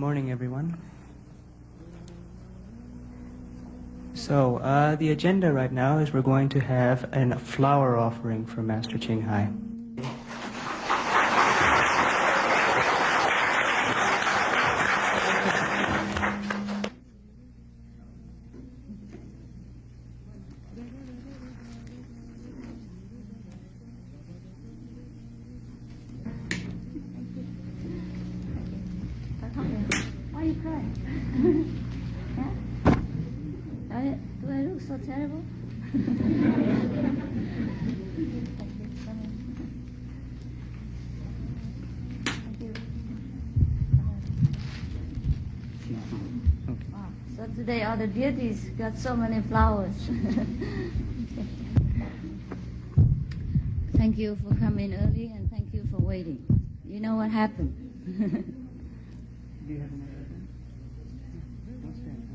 morning, everyone. So, the agenda right now is we're going to have a flower offering for Master Ching Hai. Why are you crying? Yeah? Do I look so terrible? Thank you. Okay. Wow. So today all the deities got so many flowers. Thank you for coming early and thank you for waiting. You know what happened? Do you have an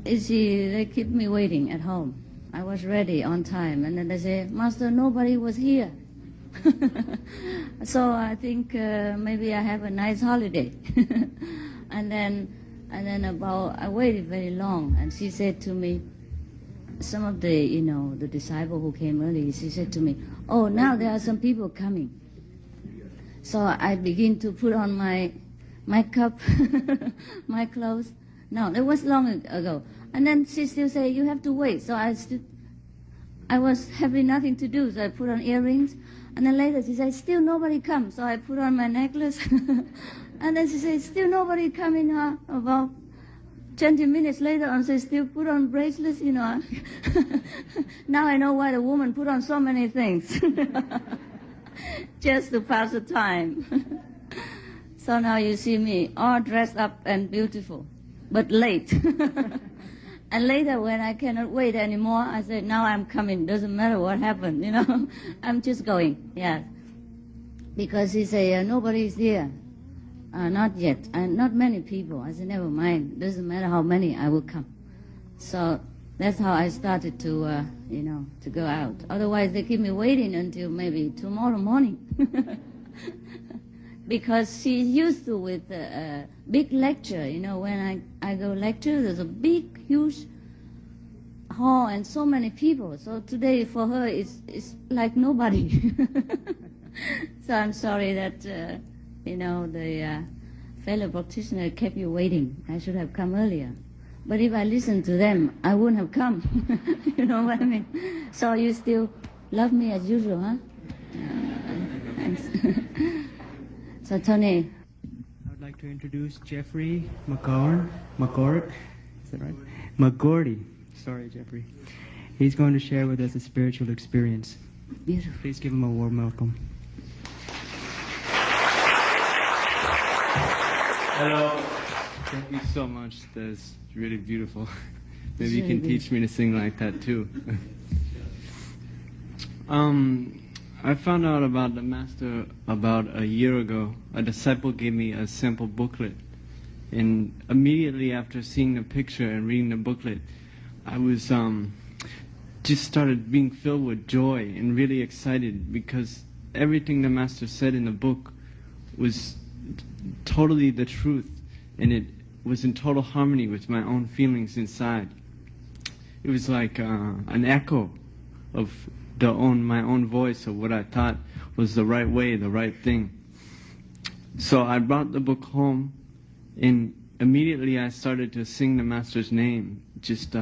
They keep me waiting at home. I was ready on time, and then they say, Master, nobody was here. So I think maybe I have a nice holiday. and then I waited very long, and she said to me, some of the the disciple who came early, she said to me, oh, now there are some people coming. So I begin to put on my makeup, my clothes. No, it was long ago. And then she still say, you have to wait. So I was having nothing to do, so I put on earrings. And then later she said, still nobody comes. So I put on my necklace. And then she said, still nobody coming. About 20 minutes later, and she still put on bracelets, Now I know why the woman put on so many things. Just to pass the time. So now you see me all dressed up and beautiful, but late. And later when I cannot wait anymore, I said, now I'm coming. Doesn't matter what happened, I'm just going, yes. Because he said, nobody's here. Not yet. And not many people. I said, never mind. Doesn't matter how many, I will come. So that's how I started to, to go out. Otherwise, they keep me waiting until maybe tomorrow morning. Because she's used to with a big lecture. When I go lecture, there's a big, huge hall and so many people. So today for her, it's like nobody. So I'm sorry that, the fellow practitioner kept you waiting. I should have come earlier. But if I listened to them, I wouldn't have come. You know what I mean? So you still love me as usual, huh? Thanks. So Tony. I would like to introduce Jeffrey McGordy. Is that right? McGordy. Sorry, Jeffrey. He's going to share with us a spiritual experience. Beautiful. Please give him a warm welcome. Hello. Thank you so much. That's really beautiful. Maybe you really can teach me to sing like that too. I found out about the Master about a year ago. A disciple gave me a sample booklet. And immediately after seeing the picture and reading the booklet, I was just started being filled with joy and really excited because everything the Master said in the book was totally the truth, and it was in total harmony with my own feelings inside. It was like an echo of my own voice of what I thought was the right way, the right thing. So I brought the book home, and immediately I started to sing the Master's name, just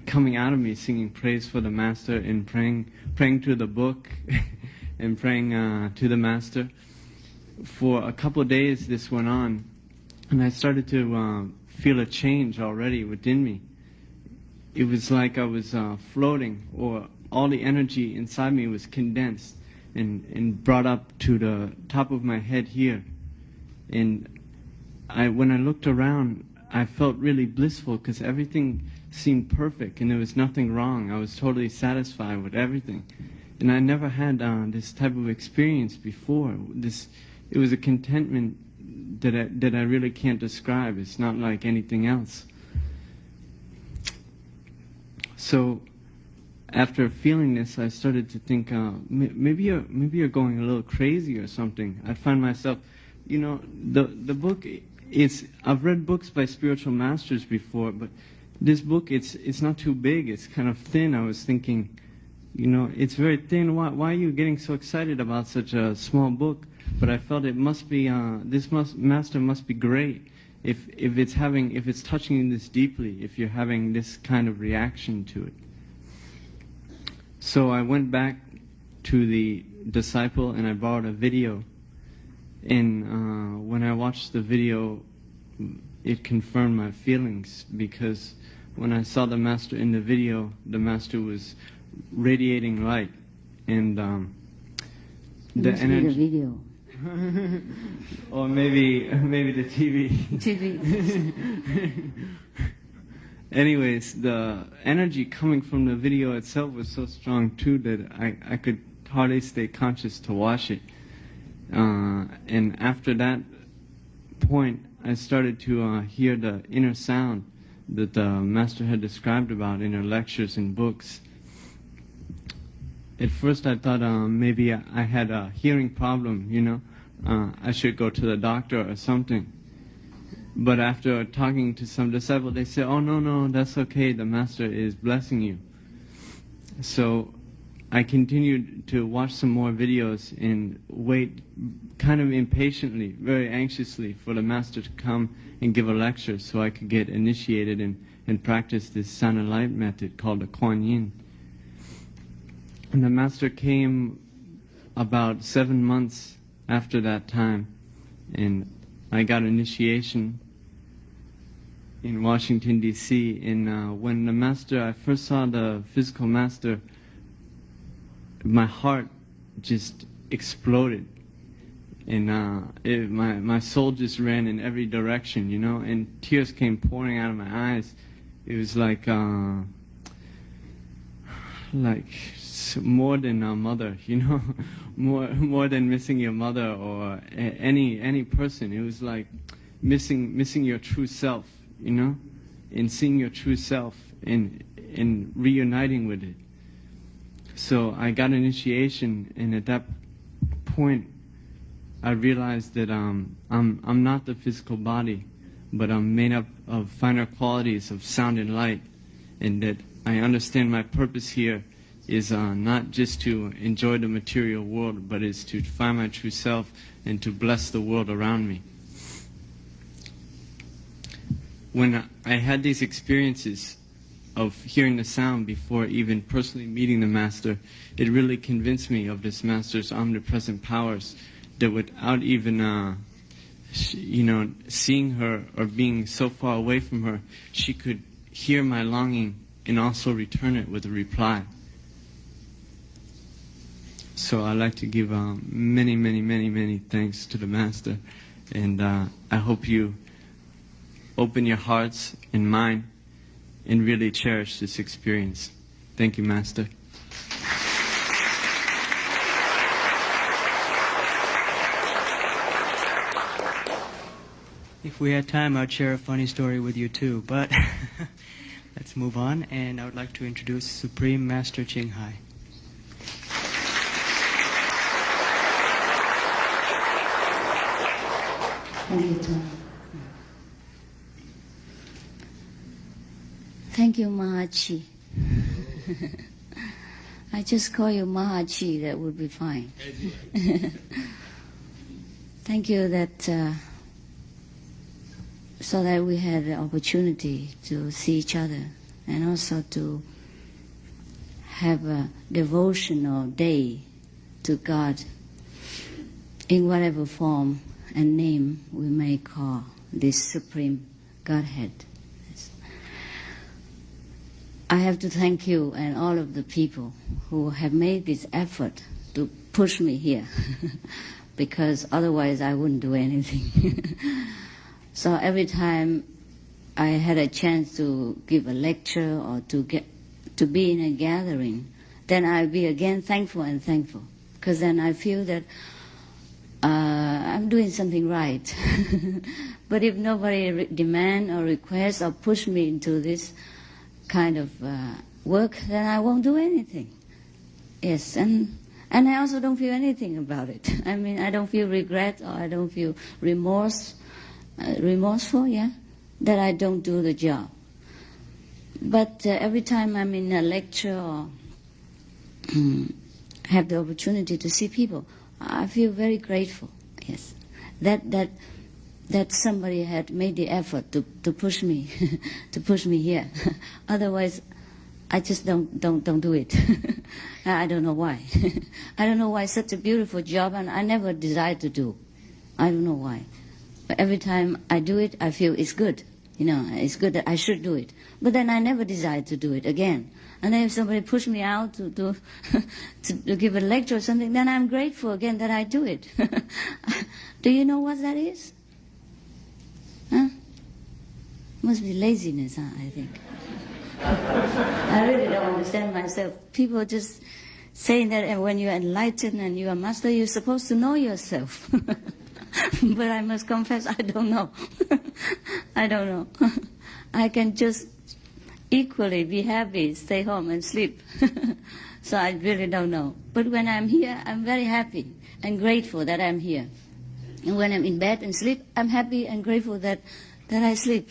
coming out of me, singing praise for the Master and praying to the book and praying to the Master. For a couple of days this went on, and I started to feel a change already within me. It was like I was floating, or all the energy inside me was condensed and brought up to the top of my head here. And when I looked around, I felt really blissful because everything seemed perfect and there was nothing wrong. I was totally satisfied with everything. And I never had this type of experience before. It was a contentment that I really can't describe. It's not like anything else. So after feeling this, I started to think, maybe you're going a little crazy or something. I find myself, the book, I've read books by spiritual masters before, but this book, it's not too big. It's kind of thin. I was thinking, you know, it's very thin. Why are you getting so excited about such a small book? But I felt it must be master must be great if it's touching you this deeply, if you're having this kind of reaction to it. So I went back to the disciple and I borrowed a video. And when I watched the video, it confirmed my feelings, because when I saw the master in the video, the master was radiating light, and the energy. The video. Or maybe the TV. TV. Anyways, the energy coming from the video itself was so strong too that I could hardly stay conscious to watch it. And after that point, I started to hear the inner sound that the master had described about in her lectures and books. At first I thought maybe I had a hearing problem, you know. I should go to the doctor or something. But after talking to some disciples, they said, oh, no, that's okay, the master is blessing you. So I continued to watch some more videos and wait kind of impatiently, very anxiously, for the master to come and give a lecture so I could get initiated and practice this sound and light method called the Kuan Yin. And the master came about 7 months after that time, and I got initiation in Washington, D.C. And when the master, I first saw the physical master, my heart just exploded, and my soul just ran in every direction, you know, and tears came pouring out of my eyes. It was like more than a mother, you know, more than missing your mother or any person. It was like missing your true self, you know, and seeing your true self and reuniting with it. So I got initiation, and at that point, I realized that I'm not the physical body, but I'm made up of finer qualities of sound and light, and that I understand my purpose here is not just to enjoy the material world, but is to find my true self and to bless the world around me. When I had these experiences of hearing the sound before even personally meeting the master, it really convinced me of this master's omnipresent powers, that without even seeing her or being so far away from her, she could hear my longing and also return it with a reply. So I'd like to give many thanks to the master, and I hope you open your hearts and mind and really cherish this experience. Thank you, Master. If we had time, I'd share a funny story with you too, but let's move on, and I would like to introduce Supreme Master Ching Hai. Thank you, Mahachi. I just call you Mahachi, that would be fine. Thank you that so that we had the opportunity to see each other and also to have a devotional day to God in whatever form and name we may call this Supreme Godhead. I have to thank you and all of the people who have made this effort to push me here, because otherwise I wouldn't do anything. So every time I had a chance to give a lecture or to be in a gathering, then I'll be again thankful, because then I feel that I'm doing something right. But if nobody demand or request or push me into this kind of work, then I won't do anything. Yes, and I also don't feel anything about it. I mean, I don't feel regret or I don't feel remorse remorseful, yeah, that I don't do the job. But every time I'm in a lecture or have the opportunity to see people, I feel very grateful. Yes, that somebody had made the effort to push me to push me here. Otherwise, I just don't do it. I don't know why. I don't know why it's such a beautiful job, and I never desired to do. I don't know why. But every time I do it, I feel it's good. You know, it's good that I should do it. But then I never decide to do it again. And then if somebody push me out to to give a lecture or something, then I'm grateful again that I do it. Do you know what that is? Huh? Must be laziness, huh, I think. I really don't understand myself. People just saying that when you're enlightened and you're a master, you're supposed to know yourself. But I must confess, I don't know. I don't know. I can just equally be happy, stay home and sleep. So I really don't know. But when I'm here, I'm very happy and grateful that I'm here. And when I'm in bed and sleep, I'm happy and grateful that I sleep.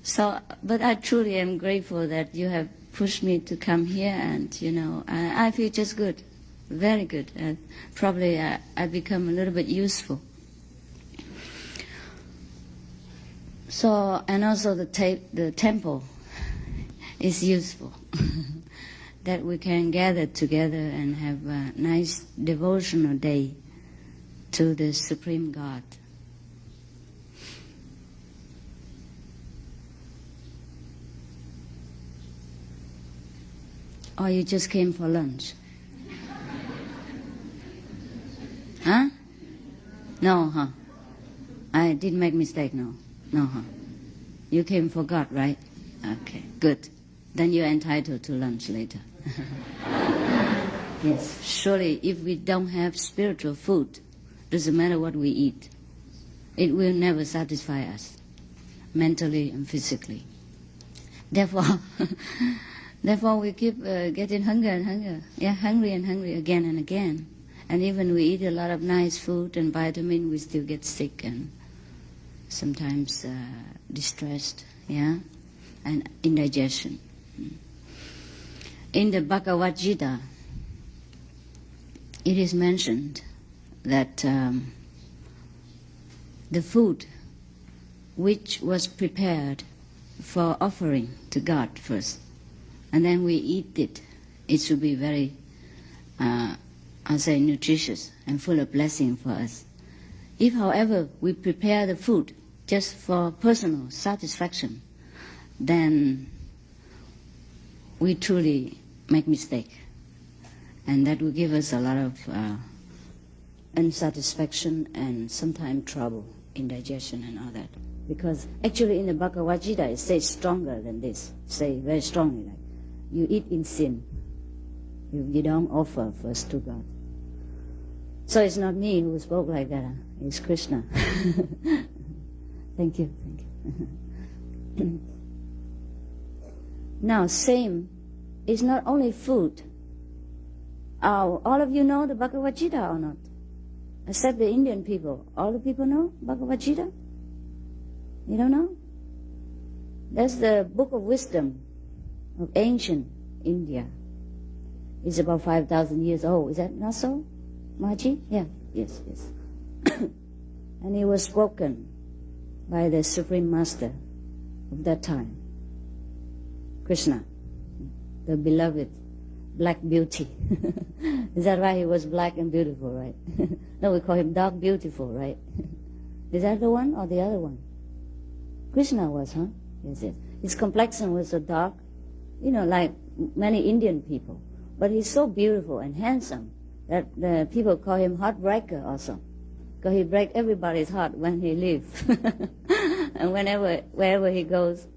So, but I truly am grateful that you have pushed me to come here, and you know, I feel just good, very good. Probably I become a little bit useful. So, and also the temple is useful, that we can gather together and have a nice devotional day to the Supreme God. Or you just came for lunch? Huh? No, huh? I didn't make mistake, no. No, huh? You came for God, right? Okay, good. Then you're entitled to lunch later. Yes, surely if we don't have spiritual food, doesn't matter what we eat, it will never satisfy us, mentally and physically. Therefore, therefore we keep getting hunger and hunger. Yeah, hungry and hungry again and again. And even we eat a lot of nice food and vitamin, we still get sick and sometimes distressed, yeah, and indigestion. In the Bhagavad Gita, it is mentioned that the food which was prepared for offering to God first, and then we eat it, it should be very, I'll say, nutritious and full of blessing for us. If, however, we prepare the food just for personal satisfaction, then we truly make mistake, and that will give us a lot of unsatisfaction and sometimes trouble, indigestion and all that. Because actually in the Bhagavad Gita it says stronger than this, say very strongly, like you eat in sin, you don't offer first to God. So it's not me who spoke like that, it's Krishna. Thank you, thank you. Now, same is not only food. All of you know the Bhagavad Gita or not? Except the Indian people. All the people know Bhagavad Gita? You don't know? That's the book of wisdom of ancient India. It's about 5,000 years old. Is that not so, Maji? Yeah, yes, yes. And it was spoken by the Supreme Master of that time, Krishna, the beloved black beauty. Is that right? He was black and beautiful, right? No, we call him dark beautiful, right? Is that the one or the other one? Krishna was, huh? Yes, yes. His complexion was so dark, you know, like many Indian people. But he's so beautiful and handsome that the people call him heartbreaker also. Because he breaks everybody's heart when he lives. And wherever he goes,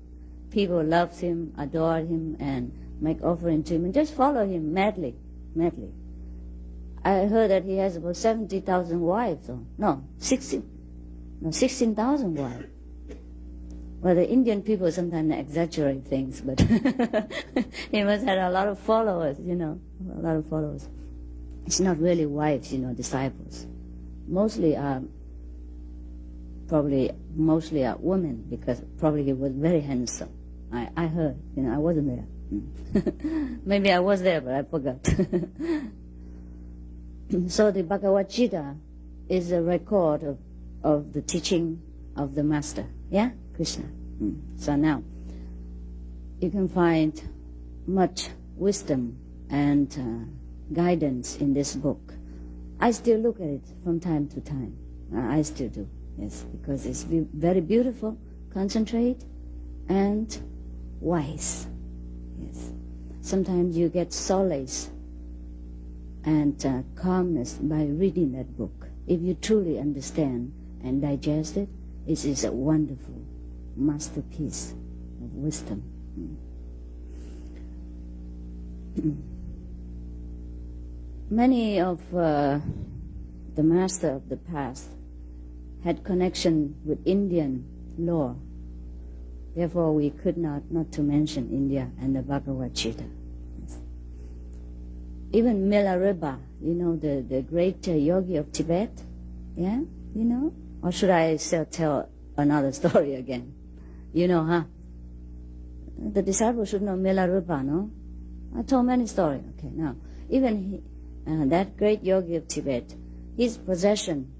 people love him, adore him, and make offering to him, and just follow him madly, madly. I heard that he has about 70,000 wives, or 16,000 wives. Well, the Indian people sometimes exaggerate things, but he must have a lot of followers, you know, a lot of followers. It's not really wives, you know, disciples. Mostly are probably mostly are women, because probably he was very handsome. I heard, I wasn't there. Maybe I was there, but I forgot. So the Bhagavad Gita is a record of the teaching of the Master, yeah, Krishna. So now, you can find much wisdom and guidance in this book. I still look at it from time to time. I still do, yes, because it's very beautiful, concentrate, and wise. Yes. Sometimes you get solace and calmness by reading that book. If you truly understand and digest it, it is a wonderful masterpiece of wisdom. Many of the master of the past had connection with Indian law. Therefore, we could not to mention India and the Bhagavad Gita. Yes. Even Milarepa, the great yogi of Tibet, yeah, Or should I tell another story again? Huh? The disciples should know Milarepa, no? I told many stories. Okay, now, even that great yogi of Tibet, his possession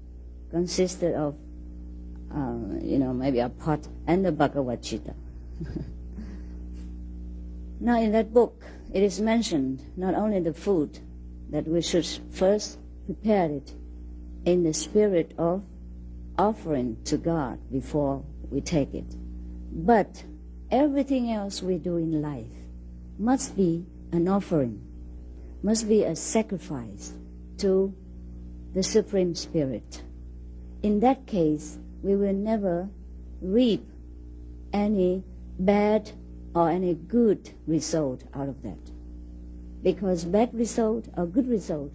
consisted of, maybe a pot and the Bhagavad Gita. Now, in that book, it is mentioned not only the food, that we should first prepare it in the spirit of offering to God before we take it. But everything else we do in life must be an offering, must be a sacrifice to the Supreme Spirit. In that case, we will never reap any bad or any good result out of that. Because bad result or good result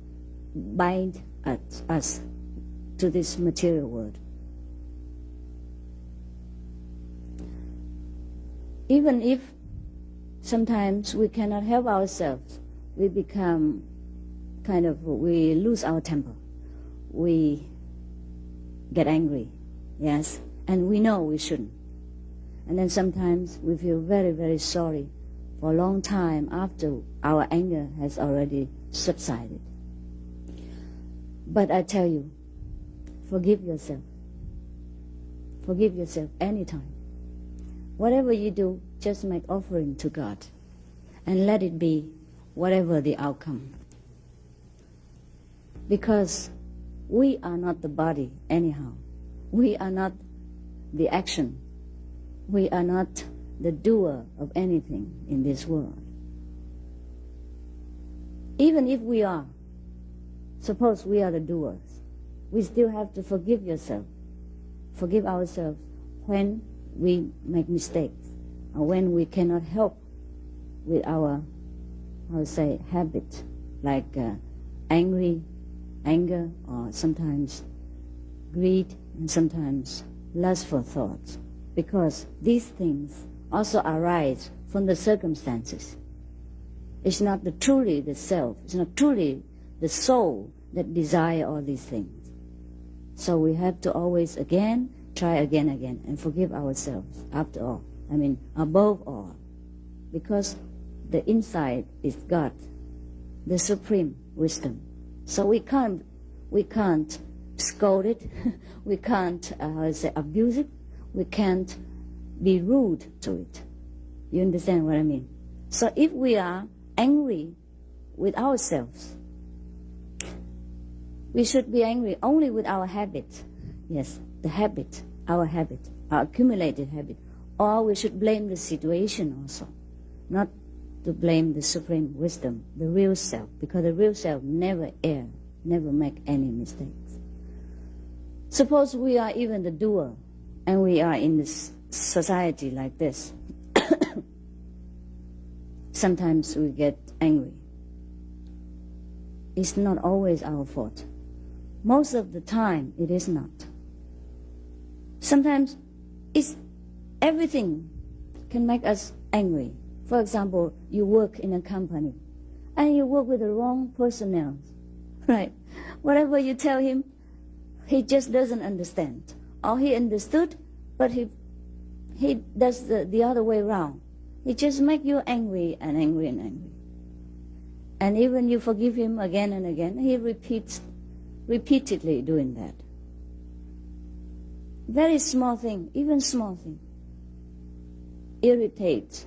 bind us to this material world. Even if sometimes we cannot help ourselves, we become we lose our temper. We get angry, yes, and we know we shouldn't. And then sometimes we feel very, very sorry for a long time after our anger has already subsided. But I tell you, forgive yourself. Forgive yourself anytime. Whatever you do, just make offering to God and let it be whatever the outcome. Because we are not the body anyhow. We are not the action. We are not the doer of anything in this world. Even if we are, suppose we are the doers, we still have to forgive yourself. Forgive ourselves when we make mistakes or when we cannot help with our, habit, like anger, or sometimes greed, and sometimes lustful thoughts. Because these things also arise from the circumstances. It's not truly the self, it's not truly the soul that desire all these things. So we have to always try again, and forgive ourselves after all. Above all. Because the inside is God, the supreme wisdom. So we can't scold it, we can't abuse it, we can't be rude to it. You understand what I mean? So if we are angry with ourselves, we should be angry only with our habit. Yes, the habit, our accumulated habit. Or we should blame the situation also, not to blame the supreme wisdom, the real self, because the real self never err, never make any mistakes. Suppose we are even the doer, and we are in this society like this. Sometimes we get angry. It's not always our fault. Most of the time, it is not. Sometimes everything can make us angry. For example, you work in a company, and you work with the wrong personnel, right? Whatever you tell him, he just doesn't understand. or he understood, but he does the other way around. He just make you angry and angry and angry. And even you forgive him again and again, he repeatedly doing that. Very small thing, even small thing, irritates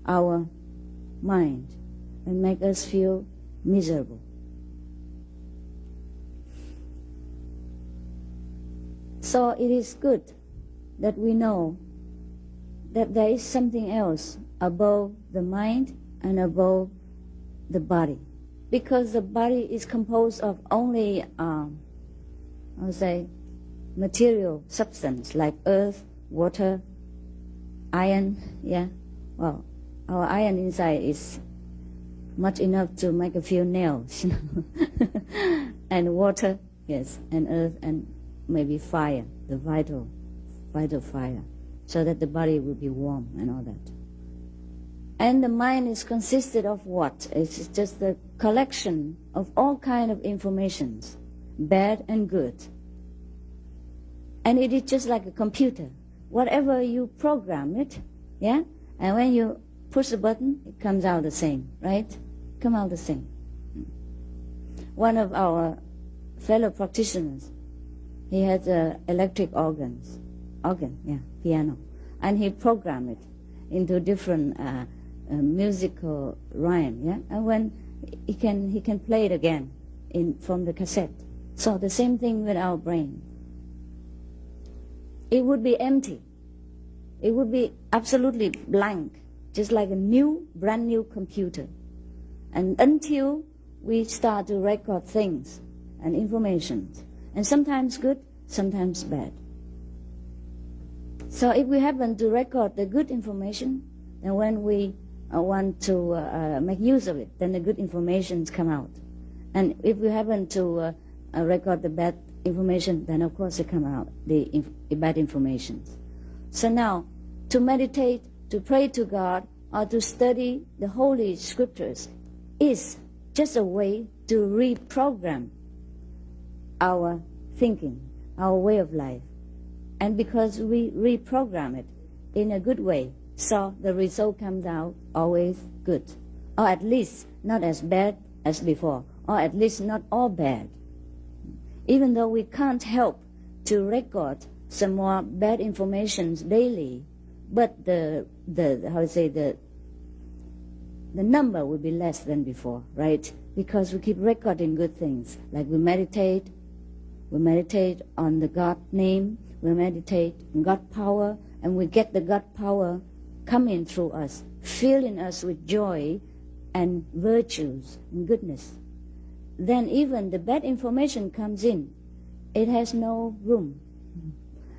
our mind and make us feel miserable. So it is good that we know that there is something else above the mind and above the body. Because the body is composed of only, material substance like earth, water, iron, yeah. Well, our iron inside is much enough to make a few nails, and water, yes, and earth, and maybe fire, the vital fire, so that the body will be warm and all that. And the mind is consisted of what? It's just a collection of all kind of informations, bad and good. And it is just like a computer. Whatever you program it, yeah? And when you push the button, it comes out the same, right? Come out the same. One of our fellow practitioners, he has electric organ, piano. And he programmed it into different musical rhyme, yeah? And when he can play it again from the cassette. So the same thing with our brain. It would be empty. It would be absolutely blank, just like a brand new computer. And until we start to record things and information, and sometimes good, sometimes bad. So if we happen to record the good information, then when we want to make use of it, then the good informations come out. And if we happen to record the bad information, then of course it come out, the bad information. So now, to meditate, to pray to God, or to study the Holy Scriptures is just a way to reprogram our thinking, our way of life. And because we reprogram it in a good way, so the result comes out always good. Or at least not as bad as before, or at least not all bad. Even though we can't help to record some more bad information daily, but the number will be less than before, right? Because we keep recording good things, like we meditate on the God name, we meditate on God power, and we get the God power coming through us, filling us with joy and virtues and goodness. Then even the bad information comes in, it has no room,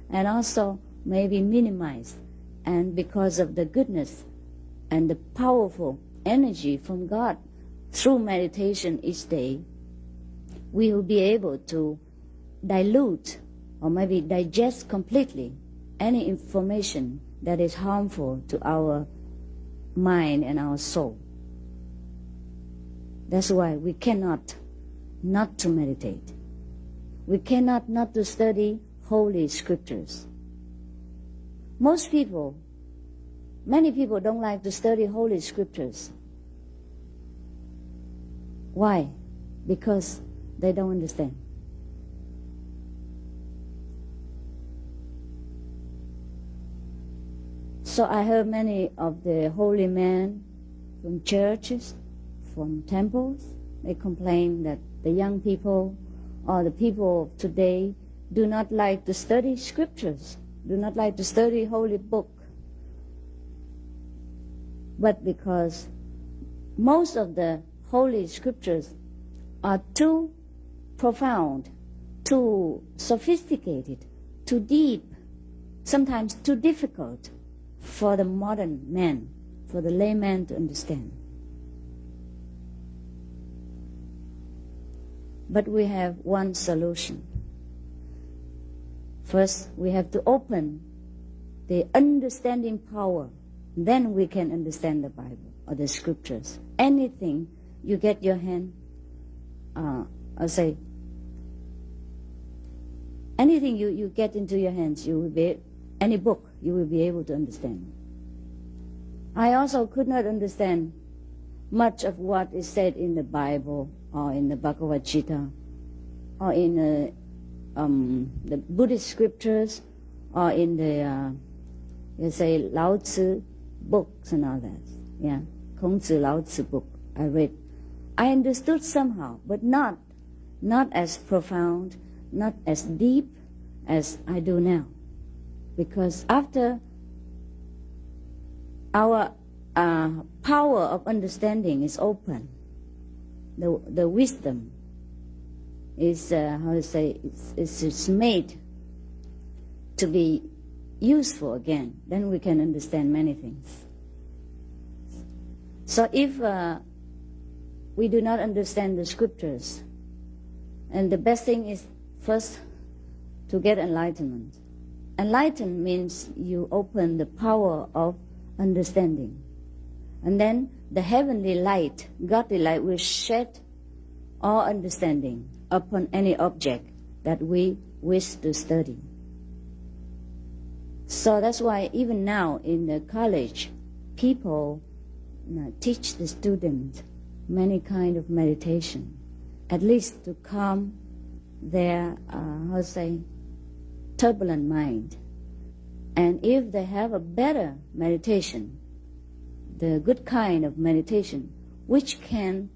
and also may be minimized. And because of the goodness and the powerful energy from God through meditation each day, we will be able to dilute or maybe digest completely any information that is harmful to our mind and our soul. That's why we cannot not to meditate. We cannot not to study Holy Scriptures. Many people don't like to study Holy Scriptures. Why? Because they don't understand. So I heard many of the holy men from churches, from temples, they complain that the young people or the people of today do not like to study scriptures, do not like to study holy book. But because most of the holy scriptures are too profound, too sophisticated, too deep, sometimes too difficult for the modern man, for the layman to understand. But we have one solution. First, we have to open the understanding power. Then we can understand the Bible or the scriptures. Anything you get your hand, anything you get into your hands, you will be, any book, you will be able to understand. I also could not understand much of what is said in the Bible or in the Bhagavad Gita or in the Buddhist scriptures or in the, let's say, Lao Tzu books and all that. Yeah, Kong Tzu Lao Tzu book I read. I understood somehow, but not as profound, not as deep as I do now. Because after our power of understanding is open, the wisdom is, how to say, it's made to be useful again, then we can understand many things. So if we do not understand the scriptures, and the best thing is first to get enlightenment. Enlightenment means you open the power of understanding. And then the heavenly light, godly light, will shed our understanding upon any object that we wish to study. So that's why even now in the college, people teach the students many kind of meditation, at least to calm their, how to say, turbulent mind. And if they have a better meditation, the good kind of meditation, which can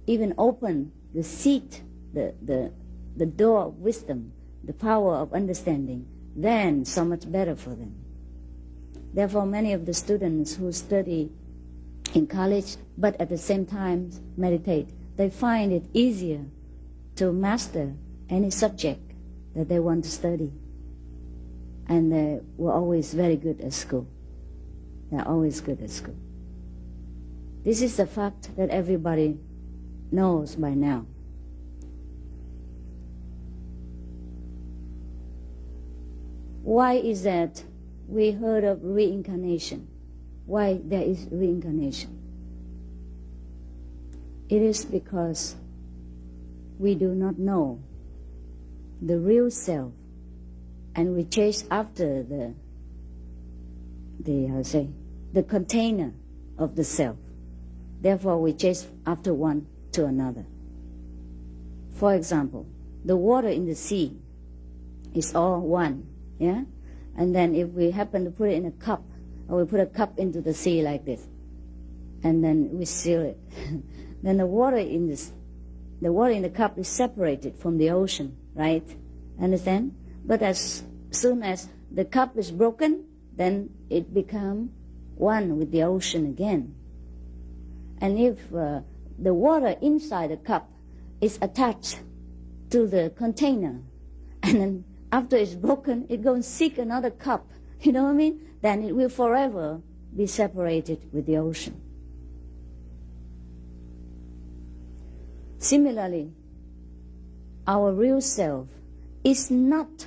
even open the seat, the door of wisdom, the power of understanding, then so much better for them. Therefore, many of the students who study in college, but at the same time meditate, they find it easier to master any subject that they want to study. And they were always very good at school. They're always good at school. This is the fact that everybody knows by now. Why is that we heard of reincarnation? Why there is reincarnation? It is because we do not know the real self, and we chase after the container of the self. Therefore, we chase after one to another. For example, the water in the sea is all one, yeah? And then if we happen to put it in a cup, or we put a cup into the sea like this, and then we seal it, then the water in the cup is separated from the ocean, right? Understand? But as soon as the cup is broken, then it becomes one with the ocean again. And if the water inside the cup is attached to the container, and then after it's broken, it goes and seek another cup, you know what I mean? Then it will forever be separated with the ocean. Similarly, our real self is not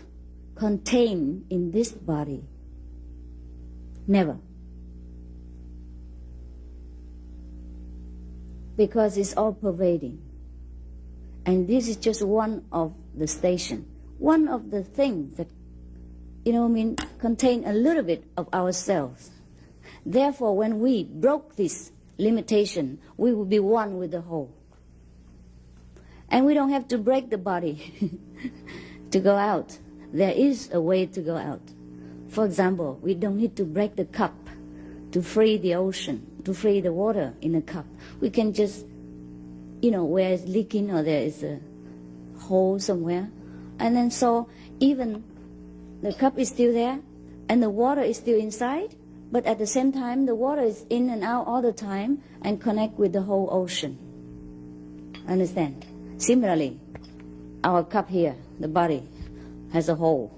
contained in this body. Never. Because it's all pervading. And this is just one of the stations, one of the things that, you know what I mean, contain a little bit of ourselves. Therefore, when we broke this limitation, we will be one with the whole. And we don't have to break the body to go out. There is a way to go out. For example, we don't need to break the cup to free the ocean, to free the water in the cup. We can just, you know, where it's leaking or there is a hole somewhere. And then so even the cup is still there and the water is still inside, but at the same time the water is in and out all the time and connect with the whole ocean. Understand? Similarly, our cup here, the body, has a hole.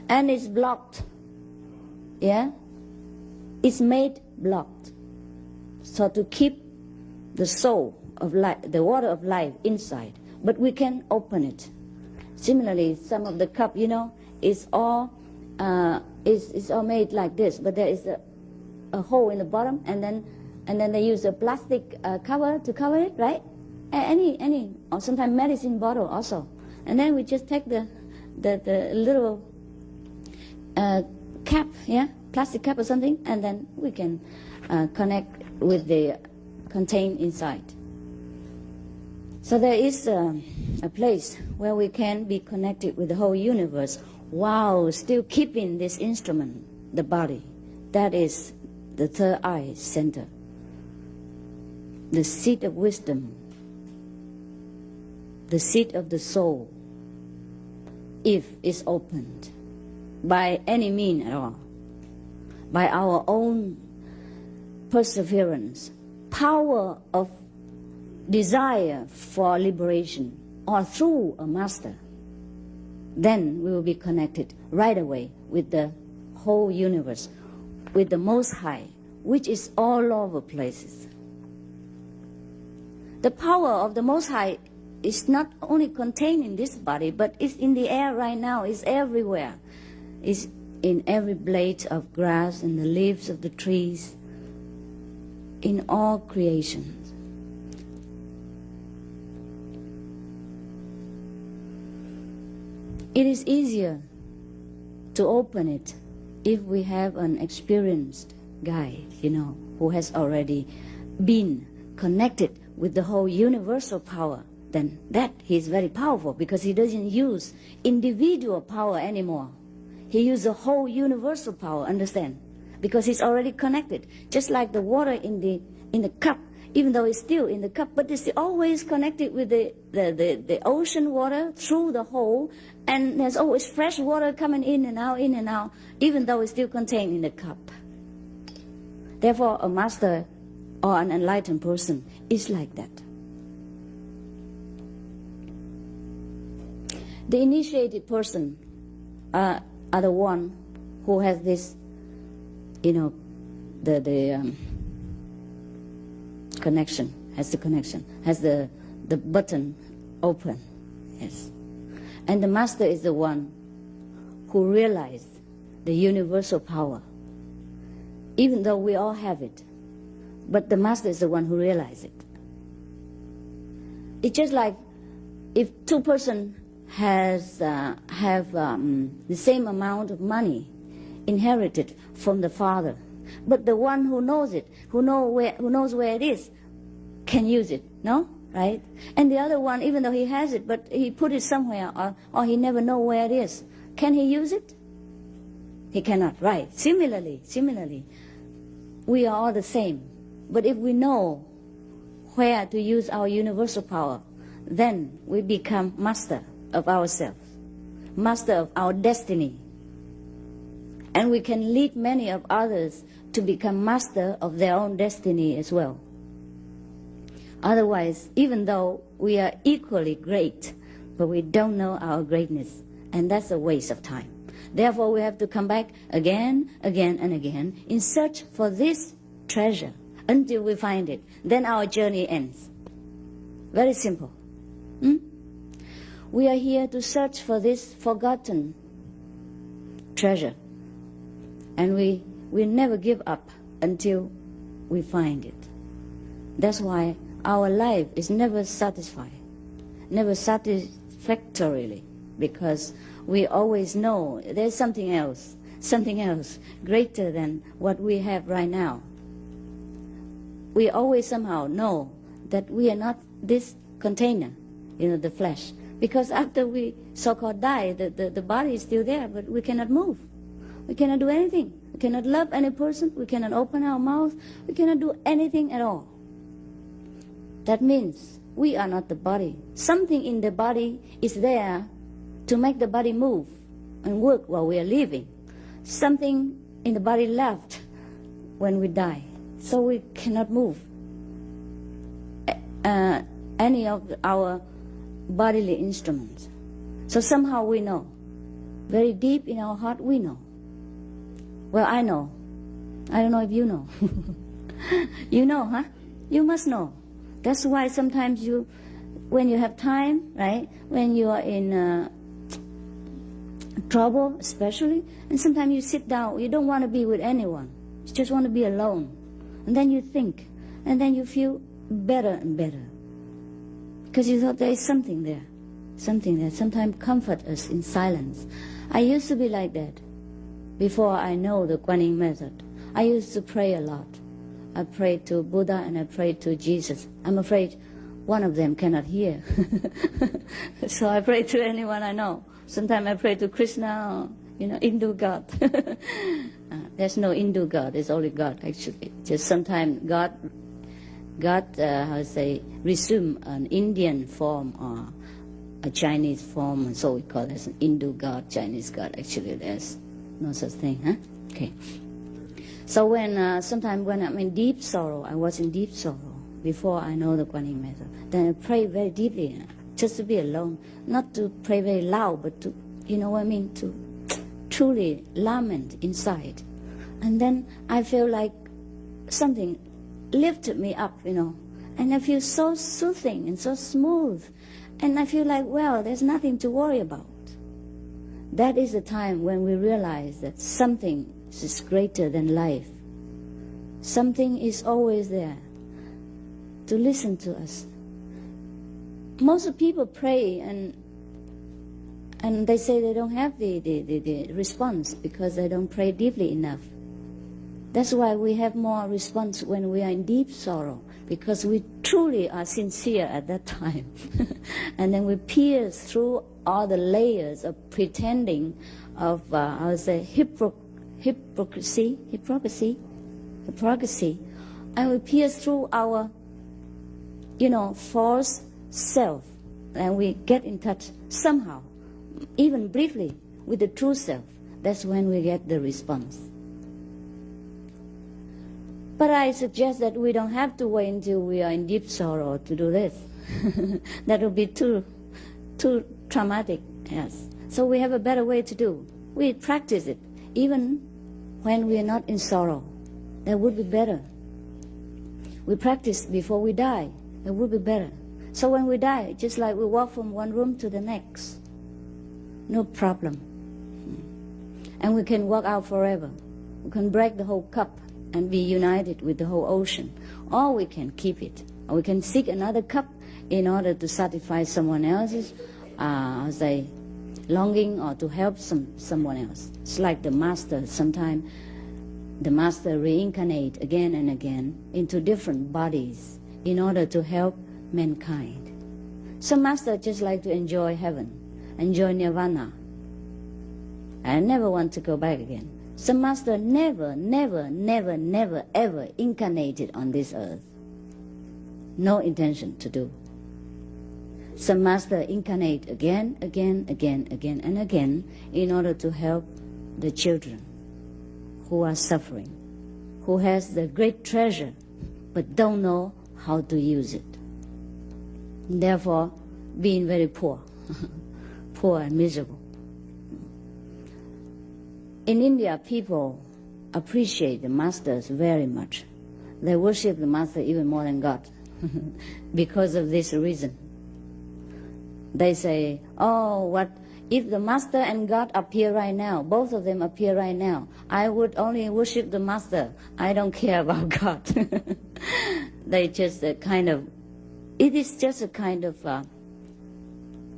And it's blocked. Yeah? It's made blocked. So to keep the soul of life, the water of life inside, but we can open it. Similarly, some of the cup, you know, it's all made like this, but there is a hole in the bottom, and then they use a plastic cover to cover it, right? any, or sometimes medicine bottle also. And then we just take the little cap, yeah, plastic cap or something, and then we can connect with the contained inside. So there is a place where we can be connected with the whole universe while still keeping this instrument, the body. That is the third eye center, the seat of wisdom, the seat of the soul, if it's opened by any means at all, by our own perseverance, power of desire for liberation, or through a master, then we will be connected right away with the whole universe, with the Most High, which is all over places. The power of the Most High is not only contained in this body, but it's in the air right now, it's everywhere. It's in every blade of grass, in the leaves of the trees, in all creations. It is easier to open it if we have an experienced guide, who has already been connected with the whole universal power. Then that he is very powerful, because he doesn't use individual power anymore. He uses the whole universal power, understand? Because he's already connected. Just like the water in the cup, even though it's still in the cup, but it's always connected with the ocean water through the hole, and there's always fresh water coming in and out, even though it's still contained in the cup. Therefore, a master or an enlightened person is like that. The initiated person are the one who has this, the connection, has the button open, yes. And the master is the one who realized the universal power. Even though we all have it, but the master is the one who realized it. It's just like if two persons have the same amount of money inherited from the father, but the one who knows it, who knows where it is, can use it, no? Right? And the other one, even though he has it, but he put it somewhere, or he never know where it is, can he use it? He cannot, right? Similarly, we are all the same. But if we know where to use our universal power, then we become master of ourselves, master of our destiny. And we can lead many of others to become master of their own destiny as well. Otherwise, even though we are equally great, but we don't know our greatness, and that's a waste of time. Therefore, we have to come back again, and again, in search for this treasure until we find it. Then our journey ends. Very simple. We are here to search for this forgotten treasure. And we never give up until we find it. That's why our life is never satisfied, never satisfactorily, because we always know there's something else greater than what we have right now. We always somehow know that we are not this container, the flesh. Because after we so-called die, the body is still there, but we cannot move. We cannot do anything. We cannot love any person. We cannot open our mouth. We cannot do anything at all. That means we are not the body. Something in the body is there to make the body move and work while we are living. Something in the body left when we die. So we cannot move any of our bodily instruments. So somehow we know. Very deep in our heart we know. Well, I know. I don't know if you know. You know, huh? You must know. That's why sometimes when you have time, right? When you are in trouble especially, and sometimes you sit down, you don't want to be with anyone. You just want to be alone. And then you think, and then you feel better and better. Because you thought there is something there. Something that sometimes comfort us in silence. I used to be like that before I know the Kuan Yin method. I used to pray a lot. I prayed to Buddha and I prayed to Jesus. I'm afraid one of them cannot hear. So I pray to anyone I know. Sometimes I pray to Krishna, or, Hindu God. There's no Hindu God, there's only God actually. Just sometimes God resume an Indian form or a Chinese form, and so we call it an Hindu God, Chinese God. Actually, there's no such thing, huh? Okay. So sometimes when I'm in deep sorrow, I was in deep sorrow before I know the Kuan Yin method. Then I pray very deeply, just to be alone, not to pray very loud, but to, to truly lament inside. And then I feel like something lifted me up, and I feel so soothing and so smooth. And I feel like, well, there's nothing to worry about. That is the time when we realize that something is greater than life. Something is always there to listen to us. Most people pray and they say they don't have the response because they don't pray deeply enough. That's why we have more response when we are in deep sorrow, because we truly are sincere at that time. And then we pierce through all the layers of pretending, of hypocrisy, and we pierce through our, false self, and we get in touch somehow, even briefly, with the true self. That's when we get the response. But I suggest that we don't have to wait until we are in deep sorrow to do this. That would be too traumatic, yes. So we have a better way to do. We practice it, even when we are not in sorrow. That would be better. We practice before we die. That would be better. So when we die, just like we walk from one room to the next, no problem. And we can walk out forever. We can break the whole cup and be united with the whole ocean. Or we can keep it. Or we can seek another cup in order to satisfy someone else's longing, or to help someone else. It's like the master. Sometimes the master reincarnate again and again into different bodies in order to help mankind. Some master just like to enjoy heaven, enjoy nirvana, and never want to go back again. Some master never, ever incarnated on this earth. No intention to do. Some master incarnate again and again in order to help the children who are suffering, who has the great treasure but don't know how to use it. Therefore, being very poor, poor and miserable. In India, people appreciate the masters very much. They worship the master even more than God because of this reason. They say, oh, what if the master and God appear right now, both of them appear right now, I would only worship the master. I don't care about God. They just it is just a kind of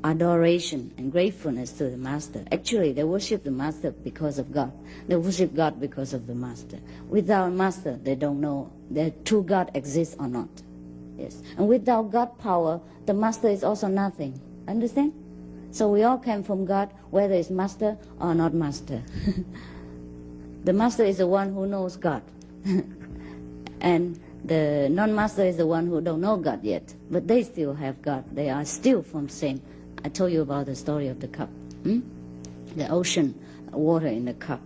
adoration and gratefulness to the master. Actually, they worship the master because of God. They worship God because of the master. Without master, they don't know that true God exists or not. Yes. And without God power, the master is also nothing. Understand? So we all came from God, whether it's master or not master. The master is the one who knows God. And the non-master is the one who don't know God yet. But they still have God. They are still from same. I told you about the story of the cup. The ocean water in the cup.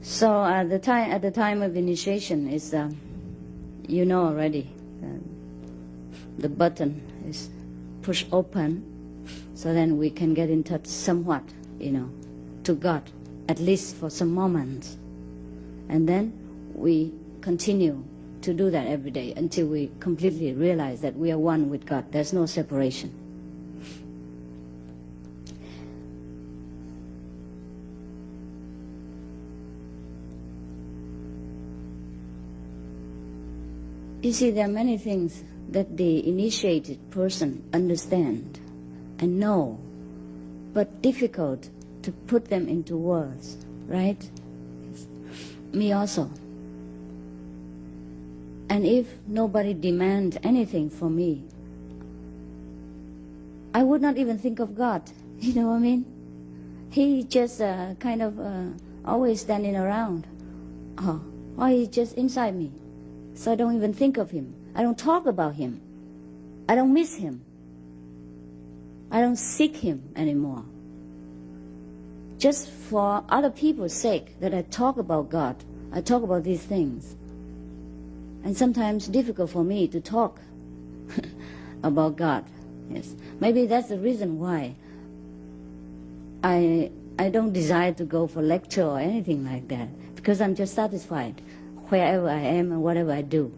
So at the time of initiation is, you know already, the button is pushed open, so then we can get in touch somewhat, to God, at least for some moments. And then we continue to do that every day until we completely realize that we are one with God. There's no separation. You see, there are many things that the initiated person understand and know, but difficult to put them into words, right? Me also. And if nobody demands anything from me, I would not even think of God. You know what I mean? He just kind of always standing around. Or he's just inside me. So I don't even think of him. I don't talk about him. I don't miss him. I don't seek him anymore. Just for other people's sake that I talk about God. I talk about these things. And sometimes difficult for me to talk about God. Yes. Maybe that's the reason why I don't desire to go for lecture or anything like that, because I'm just satisfied wherever I am and whatever I do.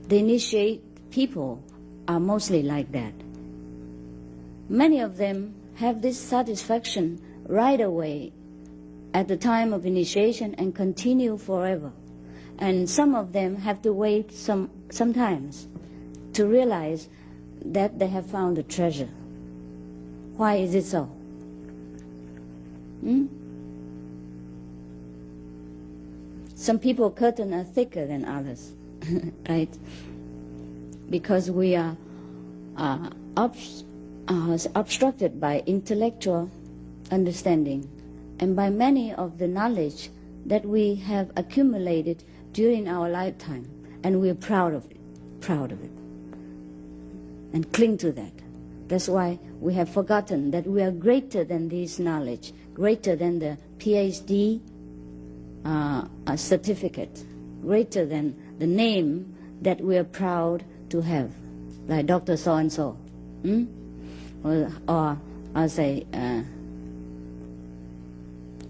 The initiate people are mostly like that. Many of them have this satisfaction right away at the time of initiation and continue forever. And some of them have to wait sometimes to realize that they have found a treasure. Why is it so? Some people curtain are thicker than others, right? Because we are obstructed by intellectual understanding and by many of the knowledge that we have accumulated during our lifetime, and we're proud of it, and cling to that. That's why we have forgotten that we are greater than this knowledge, greater than the PhD certificate, greater than the name that we are proud to have, like Dr. So-and-so, or I'll say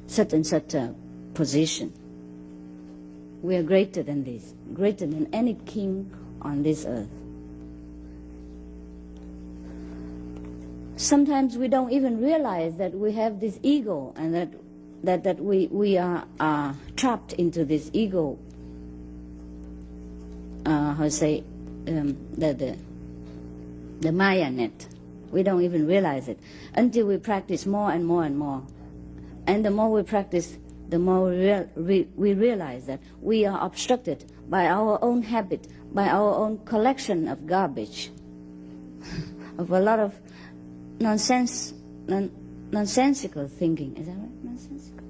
such and such a position. We are greater than this, greater than any king on this earth. Sometimes we don't even realize that we have this ego, and that we are trapped into this ego. The Maya net. We don't even realize it until we practice more and more and more. And the more we practice, the more we realize that we are obstructed by our own habit, by our own collection of garbage, of a lot of nonsensical thinking. Is that right? Nonsensical?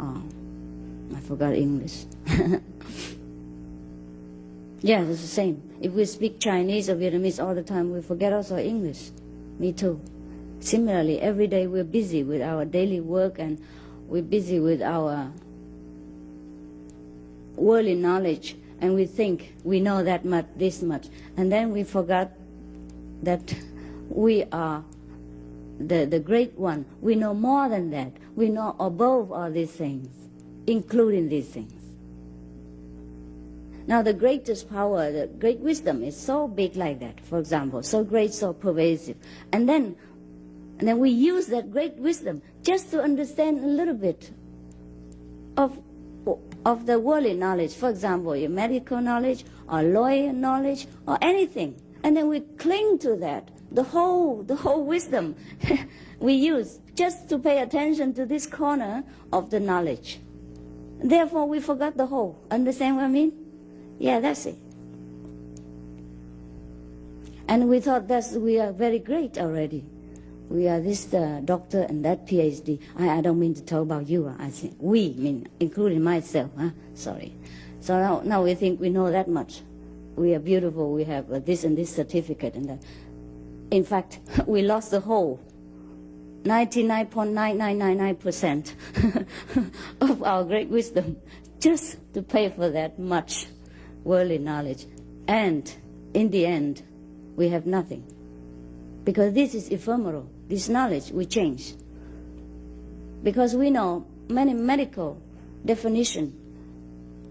Oh, I forgot English. Yeah, it's the same. If we speak Chinese or Vietnamese all the time, we forget also English. Me too. Similarly, every day we're busy with our daily work, and we're busy with our worldly knowledge, and we think we know that much, this much, and then we forgot that we are the great one. We know more than that. We know above all these things, including these things. Now the greatest power, the great wisdom is so big like that, for example, so great, so pervasive. And then we use that great wisdom just to understand a little bit of the worldly knowledge, for example, your medical knowledge or lawyer knowledge or anything. And then we cling to that, the whole wisdom we use just to pay attention to this corner of the knowledge. Therefore, we forgot the whole. Understand what I mean? Yeah, that's it. And we thought we are very great already. We are this doctor and that PhD. I don't mean to talk about you. I say we, mean including myself. Sorry. So now we think we know that much. We are beautiful. We have this and this certificate and that. In fact, we lost the whole 99.9999% of our great wisdom just to pay for that much worldly knowledge. And in the end, we have nothing. Because this is ephemeral. This knowledge will change. Because we know many medical definition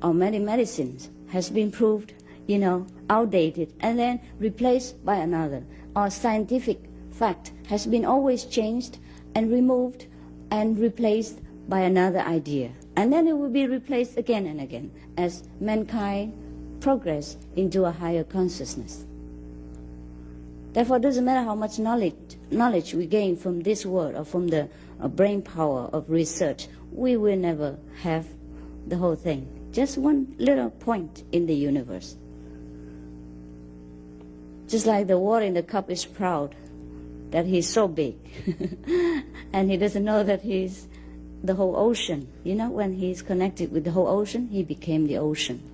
or many medicines has been proved, outdated and then replaced by another. Or scientific fact has been always changed and removed and replaced by another idea. And then it will be replaced again and again as mankind progress into a higher consciousness. Therefore, it doesn't matter how much knowledge we gain from this world or from the brain power of research, we will never have the whole thing. Just one little point in the universe. Just like the water in the cup is proud that he's so big and he doesn't know that he's the whole ocean. You know, when he's connected with the whole ocean, he became the ocean.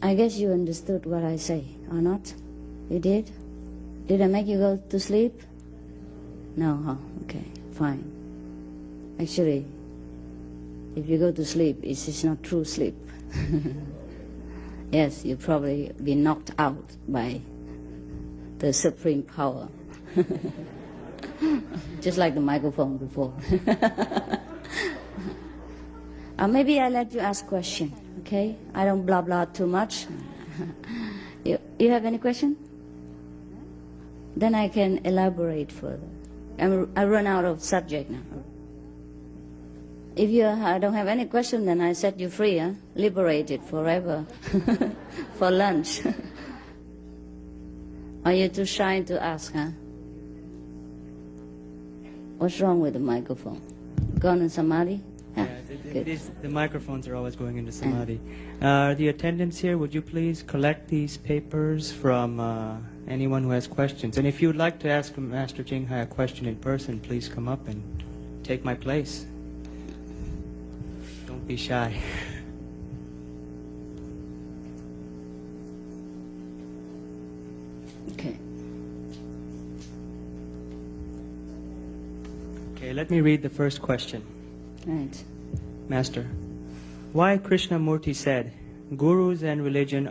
I guess you understood what I say, or not? You did? Did I make you go to sleep? No, huh? Okay, fine. Actually, if you go to sleep, it's not true sleep. Yes, you'll probably be knocked out by the supreme power. Just like the microphone before. Maybe I let you ask question, okay? I don't blah blah too much. You have any question? Then I can elaborate further. I run out of subject now. If you don't have any question, then I set you free, huh? Liberated forever for lunch. Are you too shy to ask, huh? What's wrong with the microphone? Gone in samadhi? Yeah, the microphones are always going into samadhi. The attendants here, would you please collect these papers from anyone who has questions? And if you would like to ask Master Jinghai a question in person, please come up and take my place. Don't be shy. Okay. Okay, let me read the first question. Right. Master, why Krishnamurti said gurus and religion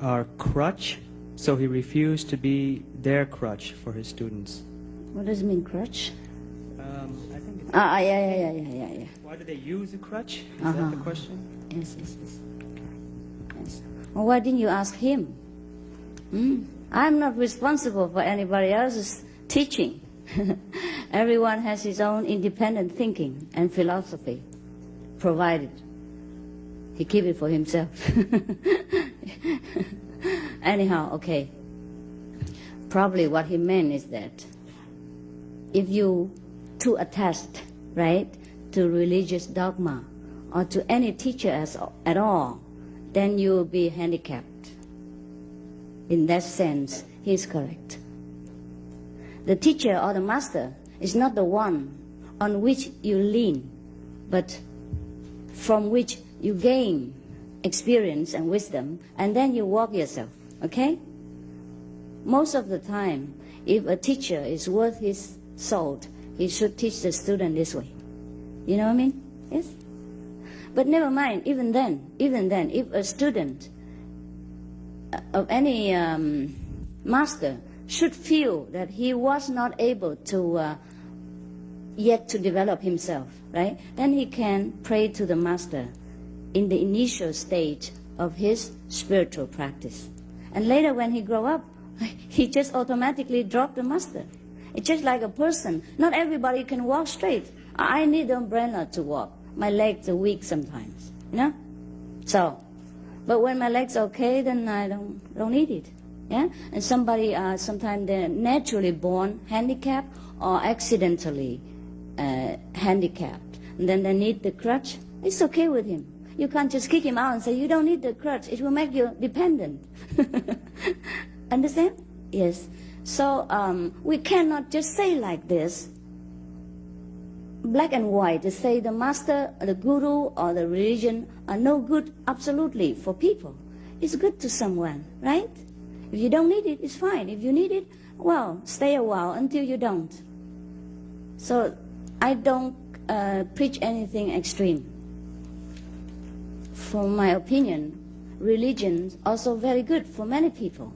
are crutch, so he refused to be their crutch for his students? What does it mean, crutch? I think it's Yeah. why do they use a crutch? Is that the question? Yes. Well, why didn't you ask him? I'm not responsible for anybody else's teaching. Everyone has his own independent thinking and philosophy, provided he keep it for himself. Anyhow, okay. Probably what he meant is that if you too attached, right, to religious dogma or to any teacher at all, then you will be handicapped. In that sense, he is correct. The teacher or the master is not the one on which you lean, but from which you gain experience and wisdom, and then you walk yourself, okay? Most of the time, if a teacher is worth his salt, he should teach the student this way. You know what I mean? Yes? But never mind, even then, if a student of any master should feel that he was not able to yet to develop himself, right? Then he can pray to the master in the initial stage of his spiritual practice. And later when he grow up, he just automatically drop the master. It's just like a person. Not everybody can walk straight. I need the umbrella to walk. My legs are weak sometimes, you know? So, but when my legs are okay, then I don't need it. Yeah? And somebody, sometimes they're naturally born handicapped or accidentally handicapped. And then they need the crutch. It's okay with him. You can't just kick him out and say, you don't need the crutch. It will make you dependent. Understand? Yes. So we cannot just say like this, black and white, to say the master, the guru, or the religion are no good absolutely for people. It's good to someone, right? If you don't need it, it's fine. If you need it, well, stay a while until you don't. So I don't preach anything extreme. From my opinion, religion is also very good for many people.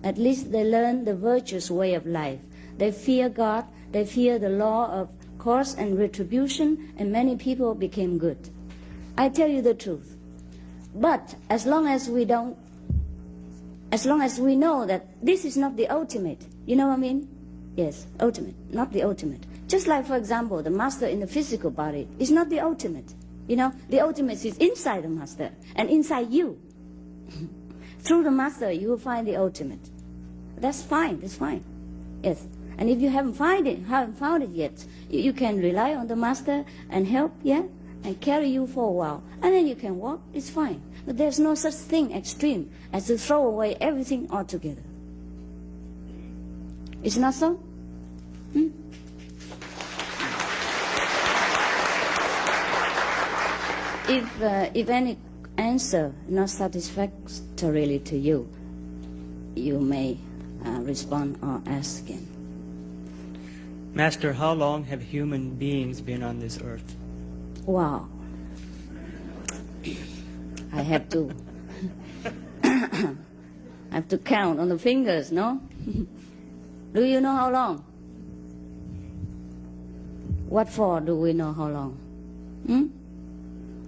At least they learn the virtuous way of life. They fear God, they fear the law of cause and retribution, and many people became good. I tell you the truth. But as long as we know that this is not the ultimate, you know what I mean? Yes, ultimate, not the ultimate. Just like, for example, the master in the physical body is not the ultimate. You know, the ultimate is inside the master and inside you. Through the master, you will find the ultimate. That's fine. That's fine. Yes. And if you haven't found it yet, you can rely on the master and help, yeah, and carry you for a while, and then you can walk. It's fine. But there's no such thing extreme as to throw away everything altogether. It's not so? If any answer not satisfactorily to you, you may respond or ask again. Master, how long have human beings been on this earth? Wow. I have to count on the fingers, no? Do you know how long? What for do we know how long?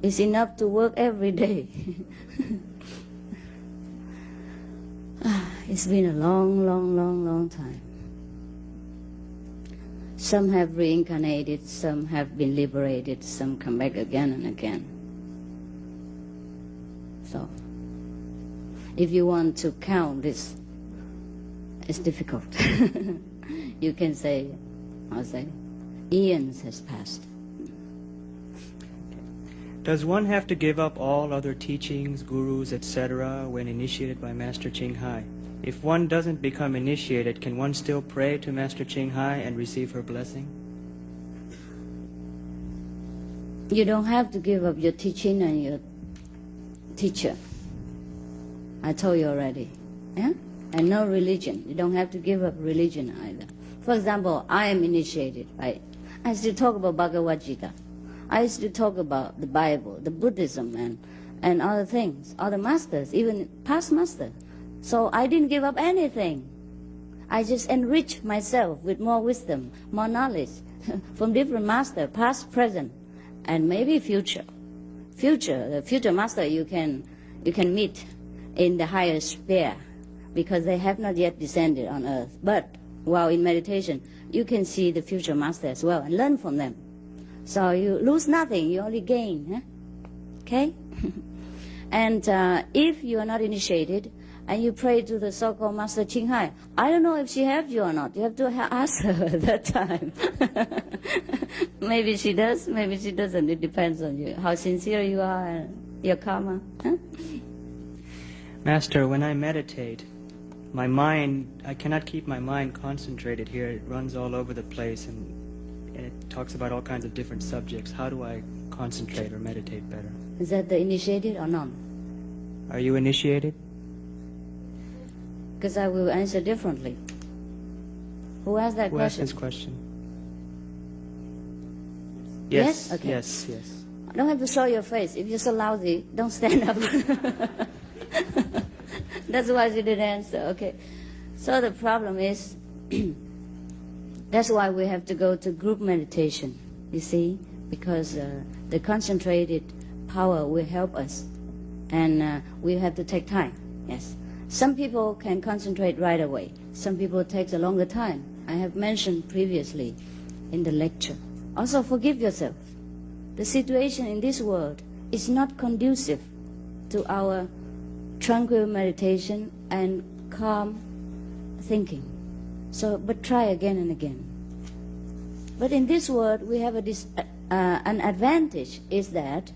It's enough to work every day. It's been a long time. Some have reincarnated, some have been liberated, some come back again and again. So, if you want to count this, it's difficult. You can say, I'll say, eons has passed. Does one have to give up all other teachings, gurus, etc. when initiated by Master Ching Hai? If one doesn't become initiated, can one still pray to Master Ching Hai and receive her blessing? You don't have to give up your teaching and your teacher. I told you already. Yeah? And no religion. You don't have to give up religion either. For example, I am initiated. I used to talk about Bhagavad Gita. I used to talk about the Bible, the Buddhism, and other things, other masters, even past masters. So I didn't give up anything. I just enriched myself with more wisdom, more knowledge from different masters, past, present, and maybe future. The future master you can meet in the higher sphere because they have not yet descended on earth. But while in meditation, you can see the future master as well and learn from them. So you lose nothing, you only gain. Huh? Okay? And if you are not initiated, and you pray to the so-called Master Ching Hai, I don't know if she helped you or not. You have to ask her at that time. Maybe she does, maybe she doesn't. It depends on you, how sincere you are and your karma. Huh? Master, when I meditate, my mind, I cannot keep my mind concentrated here. It runs all over the place and it talks about all kinds of different subjects. How do I concentrate or meditate better? Is that the initiated or not? Are you initiated? Because I will answer differently. Who asked that question? Who asked this question? Yes. Okay. Yes. I don't have to show your face. If you're so lousy, don't stand up. That's why she didn't answer. Okay. So the problem is, that's why we have to go to group meditation, you see, because the concentrated power will help us. And we have to take time, yes. Some people can concentrate right away. Some people it takes a longer time. I have mentioned previously in the lecture. Also forgive yourself. The situation in this world is not conducive to our tranquil meditation and calm thinking. So, but try again and again. But in this world we have an advantage is that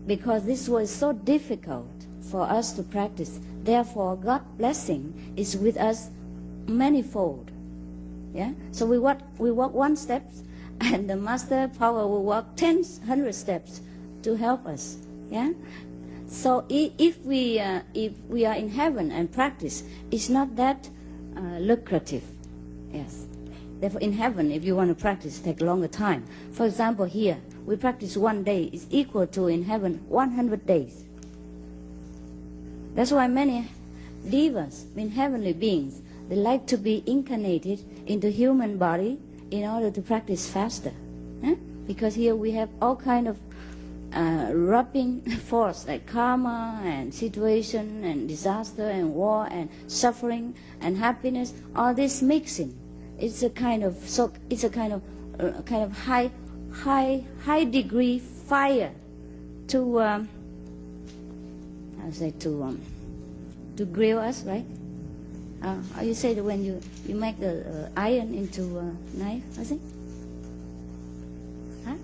because this was so difficult for us to practice, therefore God's blessing is with us manifold. Yeah? So we walk one step and the master power will walk 10, 100 steps to help us. Yeah? So if we are in heaven and practice, it's not that lucrative. Yes. Therefore in heaven, if you want to practice, take longer time. For example, here, we practice 1 day is equal to in heaven 100 days. That's why many devas, heavenly beings, they like to be incarnated into human body in order to practice faster. Because here we have all kind of rubbing force like karma and situation and disaster and war and suffering and happiness. All this mixing. It's a kind of high degree fire to grill us, right? How you say that when you make the iron into a knife, I think? Huh?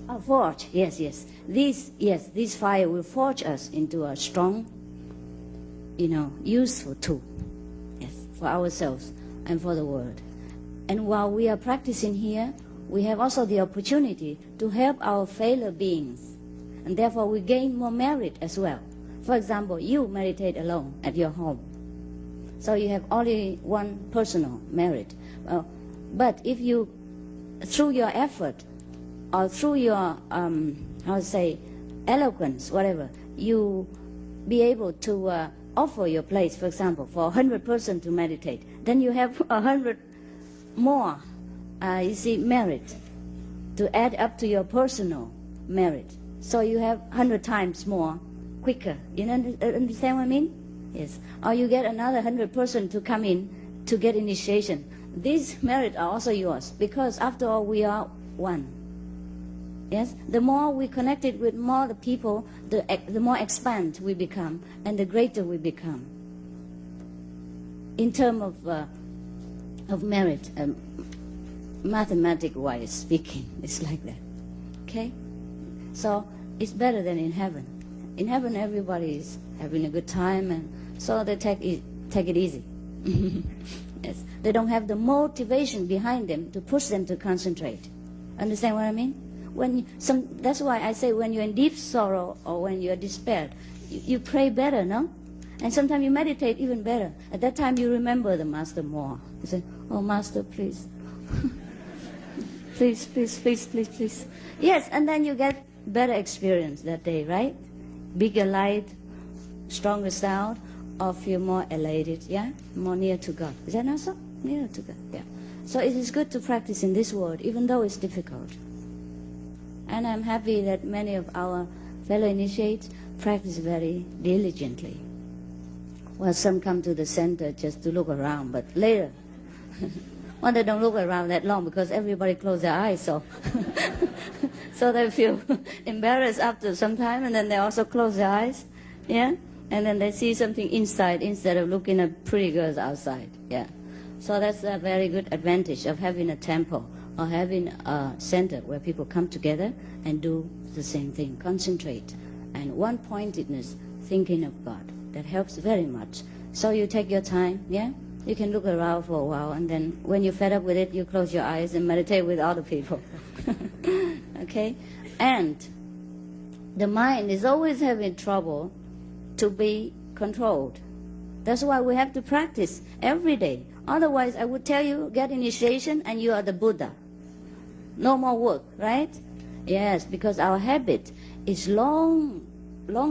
Oh, forge, yes. This fire will forge us into a strong, useful tool, yes, for ourselves and for the world. And while we are practicing here, we have also the opportunity to help our fellow beings, and therefore we gain more merit as well. For example, you meditate alone at your home, so you have only one personal merit. But if you, through your effort or through your eloquence, whatever, you be able to offer your place, for example, for 100 persons to meditate, then you have 100 more, merit to add up to your personal merit. So you have 100 times more quicker. You understand what I mean? Yes. Or you get another 100 persons to come in to get initiation. These merits are also yours, because after all, we are one. Yes? The more we connected with more the people, the more expand we become, and the greater we become. In terms of merit, mathematic-wise speaking, it's like that. Okay? So it's better than in heaven. In heaven, everybody is having a good time, and so they take it easy. Yes. They don't have the motivation behind them to push them to concentrate. Understand what I mean? That's why I say when you're in deep sorrow or when you're despair, you pray better, no? And sometimes you meditate even better. At that time, you remember the Master more. You say, "Oh, Master, please." please. Yes, and then you get better experience that day, right? Bigger light, stronger sound, or feel more elated, yeah? More near to God. Is that not so? Near to God, yeah. So it is good to practice in this world, even though it's difficult. And I'm happy that many of our fellow initiates practice very diligently. Well, some come to the center just to look around, but later, well, they don't look around that long because everybody close their eyes, so so they feel embarrassed after some time, and then they also close their eyes, yeah? And then they see something inside instead of looking at pretty girls outside, yeah? So that's a very good advantage of having a temple or having a center where people come together and do the same thing, concentrate, and one-pointedness, thinking of God. That helps very much. So you take your time, yeah? You can look around for a while, and then when you're fed up with it, you close your eyes and meditate with other people. Okay? And the mind is always having trouble to be controlled. That's why we have to practice every day. Otherwise, I would tell you, get initiation and you are the Buddha. No more work, right? Yes, because our habit is long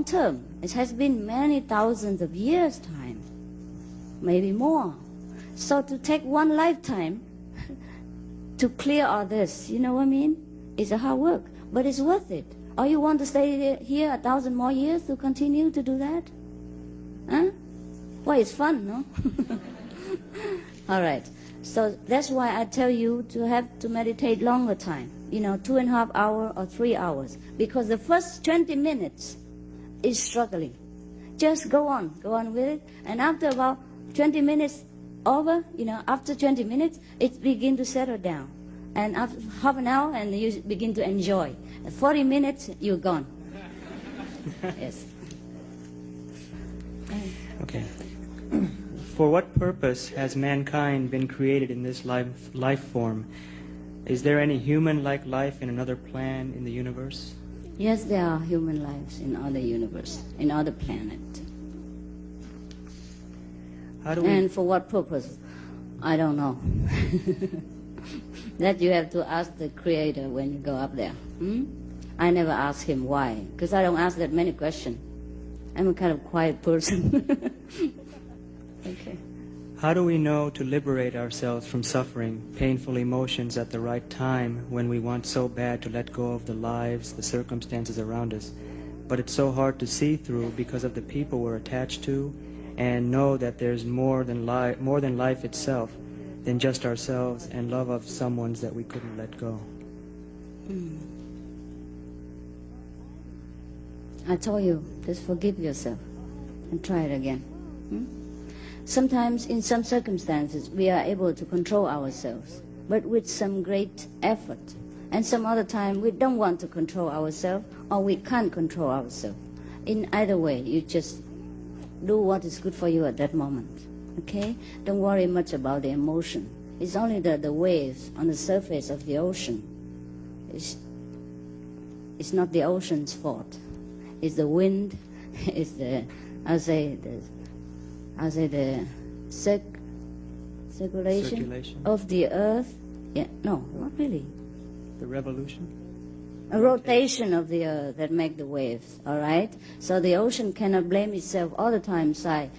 term. It has been many thousands of years' time, maybe more. So to take one lifetime to clear all this, you know what I mean? It's a hard work, but it's worth it. Or you want to stay here 1,000 more years to continue to do that? Huh? Well, it's fun, no? All right. So that's why I tell you to have to meditate longer time, 2.5 hours or 3 hours, because the first 20 minutes is struggling. Just go on with it, and after about 20 minutes over, after 20 minutes, it begins to settle down. And after half an hour, and you begin to enjoy. At 40 minutes, you're gone. Yes. Okay. For what purpose has mankind been created in this life form? Is there any human-like life in another plan in the universe? Yes, there are human lives in other universe, in other planet. And for what purpose? I don't know. That you have to ask the Creator when you go up there. I never ask him why, because I don't ask that many questions. I'm a kind of quiet person. Okay. How do we know to liberate ourselves from suffering, painful emotions at the right time when we want so bad to let go of the lives, the circumstances around us, but it's so hard to see through because of the people we're attached to, and know that there's more than life itself, than just ourselves and love of someones that we couldn't let go? I told you, just forgive yourself and try it again. Sometimes in some circumstances we are able to control ourselves, but with some great effort. And some other time we don't want to control ourselves, or we can't control ourselves. In either way, you just do what is good for you at that moment. Okay? Don't worry much about the emotion. It's only the waves on the surface of the ocean. It's not the ocean's fault. It's the wind. It's the circulation of the earth. Yeah, no, not really. The revolution? A rotation of the earth that make the waves, all right? So the ocean cannot blame itself all the time. Say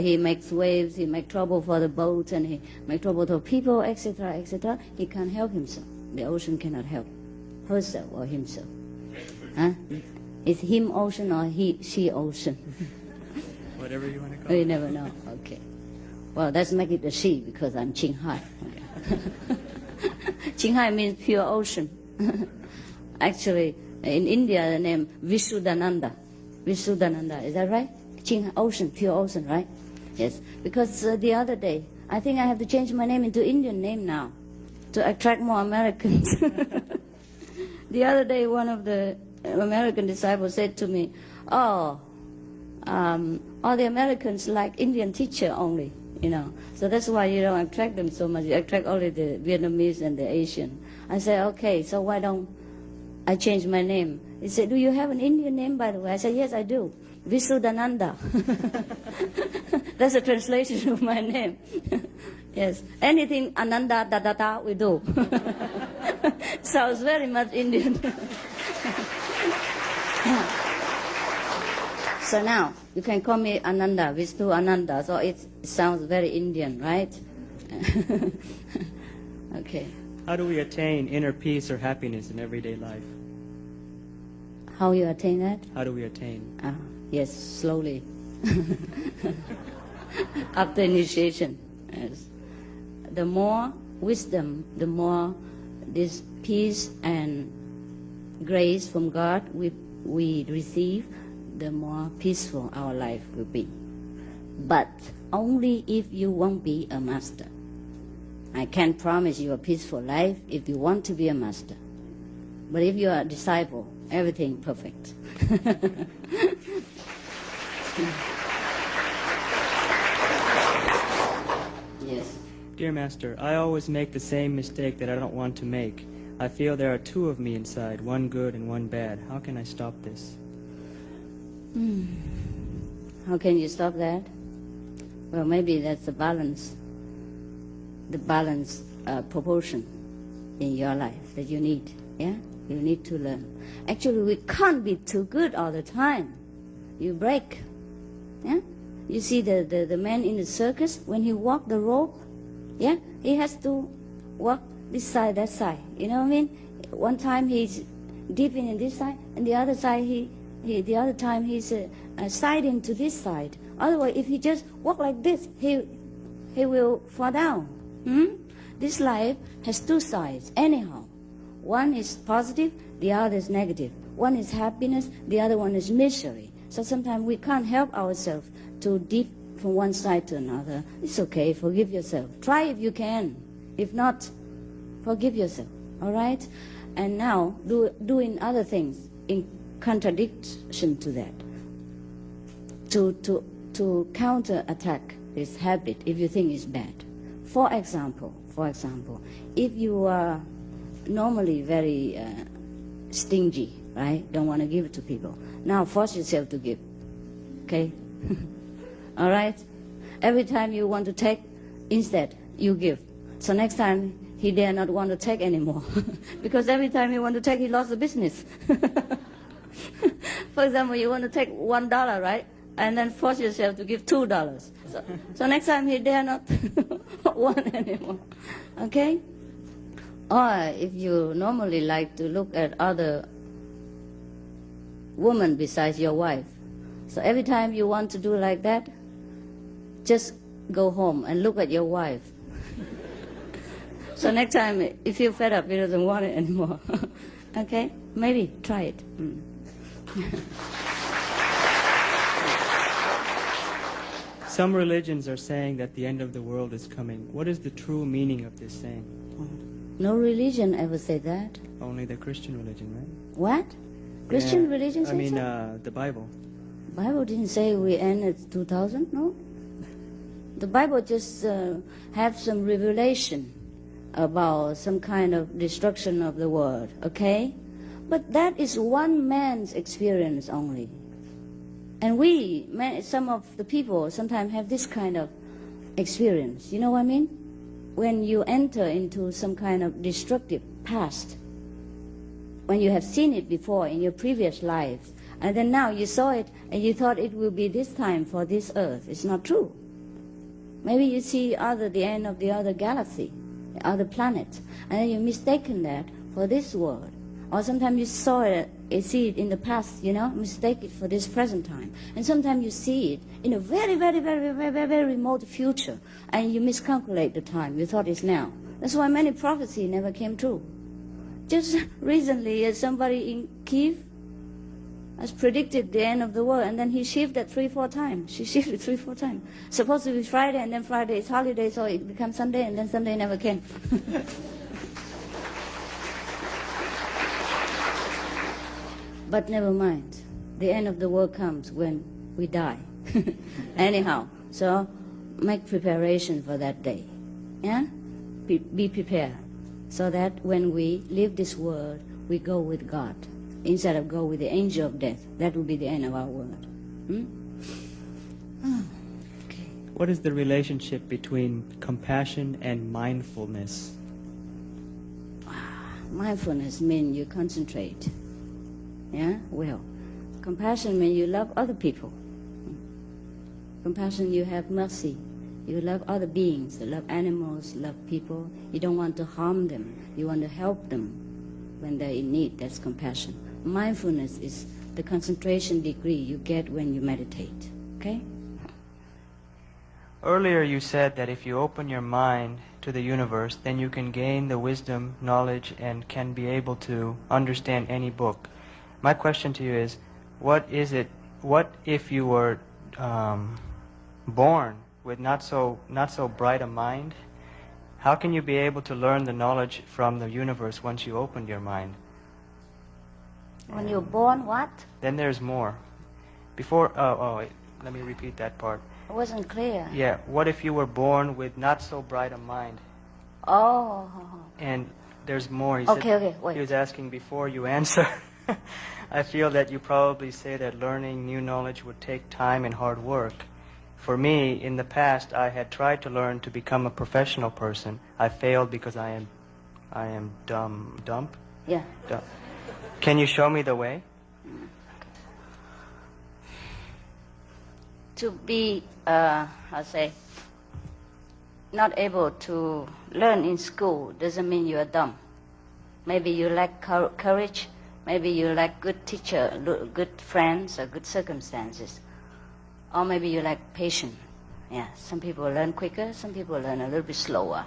he makes waves, he makes trouble for the boats, and he makes trouble to people, etc., etc. He can't help himself. The ocean cannot help herself or himself. Huh? It's him ocean or she ocean? Whatever you want to call You it. never know. Okay. Well, let's make it a she because I'm Qinghai. Okay. Qinghai means pure ocean. Actually, in India, the name Visuddhananda. Visuddhananda, is that right? Qinghai, ocean, pure ocean, right? Yes. Because the other day, I think I have to change my name into Indian name now to attract more Americans. The other day, one of the American disciples said to me, all the Americans like Indian teacher only, you know. So that's why you don't attract them so much. You attract only the Vietnamese and the Asian. I said, okay, so why don't I change my name? He said, do you have an Indian name, by the way? I said, yes, I do. Visuddhananda. That's a translation of my name. Yes. Anything Ananda, da, da, da, we do. Sounds very much Indian. So now, you can call me Ananda, Vishnu Ananda, so it sounds very Indian, right? Okay. How do we attain inner peace or happiness in everyday life? How you attain that? How do we attain? Yes, slowly. After initiation. Yes. The more wisdom, the more this peace and grace from God we receive, the more peaceful our life will be. But only if you won't be a master. I can't promise you a peaceful life if you want to be a master. But if you are a disciple, everything perfect. Yes. Dear Master, I always make the same mistake that I don't want to make. I feel there are two of me inside, one good and one bad. How can I stop this? How can you stop that? Well, maybe that's the balance proportion in your life that you need. Yeah, you need to learn. Actually, we can't be too good all the time. You break. Yeah, you see the man in the circus when he walk the rope. Yeah, he has to walk this side, that side. You know what I mean? One time he's dipping in this side, and the other side the other time he's siding to this side. Otherwise, if he just walk like this, he will fall down. This life has two sides anyhow. One is positive, the other is negative. One is happiness, the other one is misery. So sometimes we can't help ourselves to dip from one side to another. It's okay, forgive yourself. Try if you can. If not, forgive yourself. All right? And now, doing other things in contradiction to that. To counter-attack this habit if you think it's bad. For example, if you are normally very stingy, right? Don't want to give it to people. Now force yourself to give. Okay? All right? Every time you want to take, instead you give. So next time he dare not want to take anymore. Because every time he want to take, he lost the business. For example, you want to take $1, right? And then force yourself to give $2. So next time he dare not want anymore. Okay? Or if you normally like to look at other women besides your wife, so every time you want to do like that, just go home and look at your wife. So next time, if you fed up, he doesn't want it anymore. Okay? Maybe try it. Some religions are saying that the end of the world is coming. What is the true meaning of this saying? No religion ever said that. Only the Christian religion, right? What? Christian Yeah, religion I said mean, so? the Bible. Bible didn't say we end at 2000, no? The Bible just have some revelation about some kind of destruction of the world, okay? But that is one man's experience only. And some of the people sometimes have this kind of experience. You know what I mean? When you enter into some kind of destructive past, when you have seen it before in your previous lives, and then now you saw it and you thought it will be this time for this earth. It's not true. Maybe you see the end of the other galaxy, the other planet, and then you've mistaken that for this world. Or sometimes you see it in the past, mistake it for this present time. And sometimes you see it in a very, very, very, very, very, very remote future, and you miscalculate the time. You thought it's now. That's why many prophecies never came true. Just recently, somebody in Kiev has predicted the end of the world, and then he shifted 3-4 times. She shifted 3-4 times. Supposed to be Friday, and then Friday is holiday, so it becomes Sunday, and then Sunday never came. But never mind. The end of the world comes when we die. Anyhow, so make preparation for that day. Yeah? Be prepared. So that when we leave this world, we go with God. Instead of go with the angel of death. That will be the end of our world. Okay. What is the relationship between compassion and mindfulness? Mindfulness means you concentrate. Yeah? Well, compassion means you love other people. Compassion, you have mercy. You love other beings. You love animals, love people. You don't want to harm them. You want to help them when they're in need. That's compassion. Mindfulness is the concentration degree you get when you meditate. Okay? Earlier you said that if you open your mind to the universe, then you can gain the wisdom, knowledge, and can be able to understand any book. My question to you is, what if you were born with not so bright a mind? How can you be able to learn the knowledge from the universe once you opened your mind? When you're born, what? Then there's more. Let me repeat that part. It wasn't clear. Yeah, what if you were born with not so bright a mind? Oh. And there's more. Okay, wait. He was asking before you answer. I feel that you probably say that learning new knowledge would take time and hard work. For me, in the past, I had tried to learn to become a professional person. I failed because I am dumb. Yeah. Dumb. Can you show me the way? To be, not able to learn in school doesn't mean you are dumb. Maybe you lack courage. Maybe you lack good teacher, good friends, or good circumstances. Or maybe you lack patience. Yeah, some people learn quicker, some people learn a little bit slower.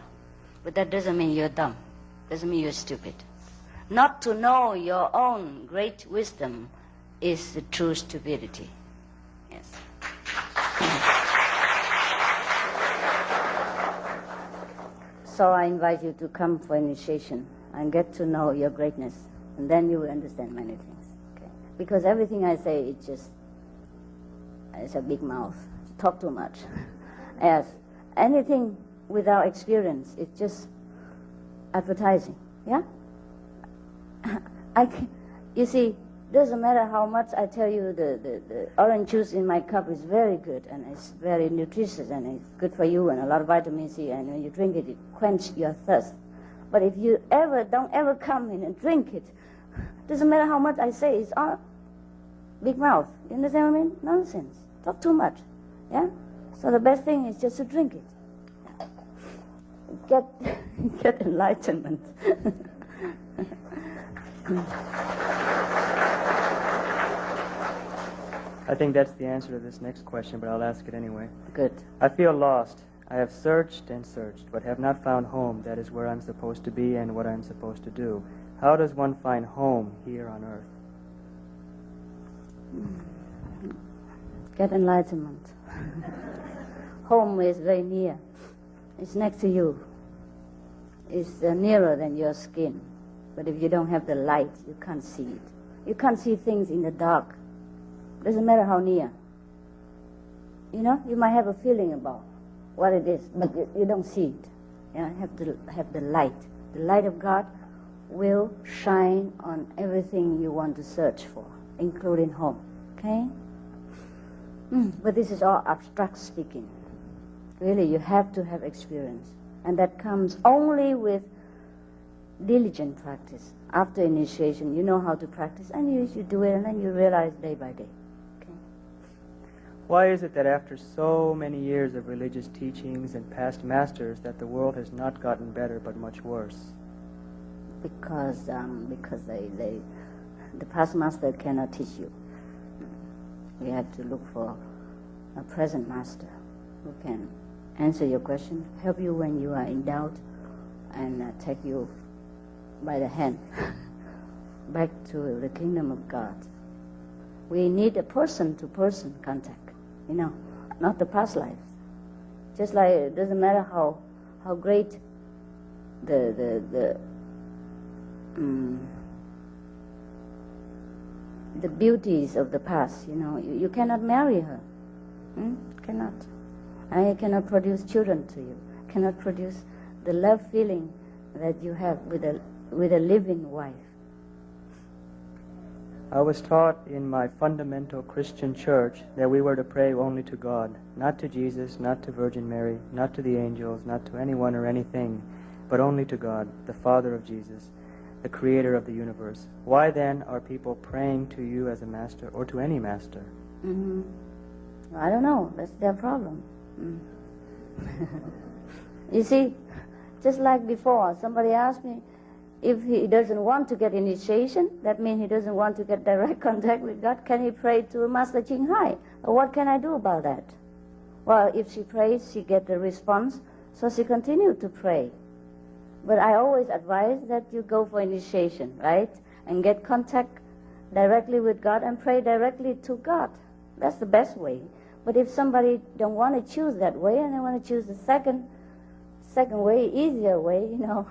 But that doesn't mean you're dumb. Doesn't mean you're stupid. Not to know your own great wisdom is the true stupidity. Yes. So I invite you to come for initiation and get to know your greatness, and then you will understand many things. Okay? Because everything I say, it's a big mouth. Talk too much. Yes. Anything without experience, it's just advertising. Yeah? You see, doesn't matter how much I tell you the orange juice in my cup is very good and it's very nutritious and it's good for you and a lot of vitamin C, and when you drink it, it quenches your thirst. But if you don't ever come in and drink it, doesn't matter how much I say, it's all big mouth. You understand what I mean? Nonsense. Talk too much. Yeah? So the best thing is just to drink it. Get enlightenment. I think that's the answer to this next question, but I'll ask it anyway. Good. I feel lost. I have searched and searched, but have not found home. That is where I'm supposed to be and what I'm supposed to do. How does one find home here on earth? Get enlightenment. Home is very near. It's next to you. It's nearer than your skin. But if you don't have the light, you can't see it. You can't see things in the dark. Doesn't matter how near. You know, you might have a feeling about what it is, but you don't see it. You know, have the light. The light of God will shine on everything you want to search for, including home. Okay? But this is all abstract speaking. Really, you have to have experience. And that comes only with diligent practice. After initiation, you know how to practice, and you do it, and then you realize day by day. Okay? Why is it that after so many years of religious teachings and past masters that the world has not gotten better but much worse? Because the past master cannot teach you. We have to look for a present master who can answer your question, help you when you are in doubt, and take you by the hand back to the kingdom of God. We need a person-to-person contact, you know, not the past lives. Just like it doesn't matter how great the beauties of the past, you know, you cannot marry her. Cannot. I cannot produce children to you. Cannot produce the love feeling that you have with a living wife. I was taught in my fundamental Christian church that we were to pray only to God, not to Jesus, not to Virgin Mary, not to the angels, not to anyone or anything, but only to God, the Father of Jesus, the Creator of the universe. Why then are people praying to you as a master or to any master? I don't know. That's their problem. You see, just like before, somebody asked me if he doesn't want to get initiation, that means he doesn't want to get direct contact with God, can he pray to Master Ching Hai? What can I do about that? Well, if she prays, she gets the response, so she continued to pray. But I always advise that you go for initiation, right? And get contact directly with God and pray directly to God. That's the best way. But if somebody don't want to choose that way and they want to choose the second way, easier way, you know,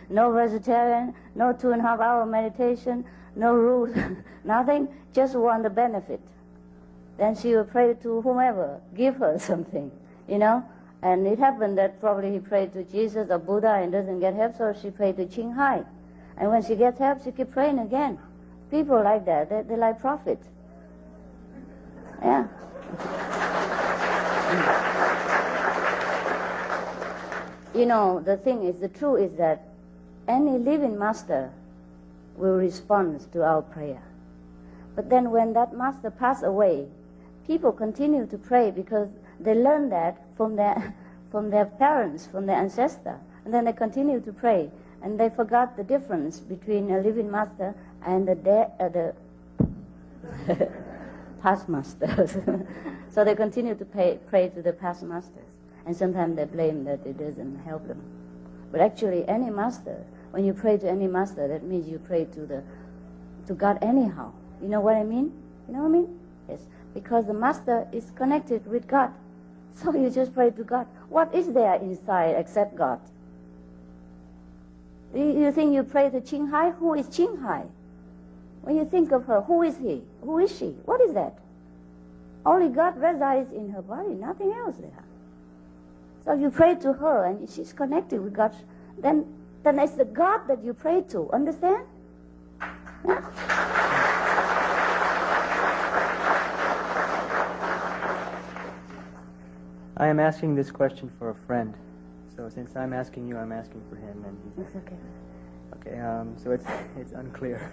no vegetarian, no 2.5 hour meditation, no rules, nothing, just want the benefit. Then she will pray to whomever, give her something, you know. And it happened that probably he prayed to Jesus or Buddha and doesn't get help, so she prayed to Ching Hai. And when she gets help, she keep praying again. People like that, they like profit. Yeah. You know, the truth is that any living master will respond to our prayer. But then when that master passed away, people continue to pray because they learned that from their parents, from their ancestor, and then they continue to pray, and they forgot the difference between a living master and the past masters. So they continue to pray to the past masters, and sometimes they blame that it doesn't help them. But actually, any master, when you pray to any master, that means you pray to God anyhow. You know what I mean? You know what I mean? Yes, because the master is connected with God. So you just pray to God. What is there inside except God? You think you pray to Ching Hai? Who is Ching Hai? When you think of her, who is he? Who is she? What is that? Only God resides in her body, nothing else there. So if you pray to her and she's connected with God, then it's the God that you pray to. Understand? Yeah. I am asking this question for a friend. So since I'm asking you, I'm asking for him. And It's okay. Okay, so it's unclear,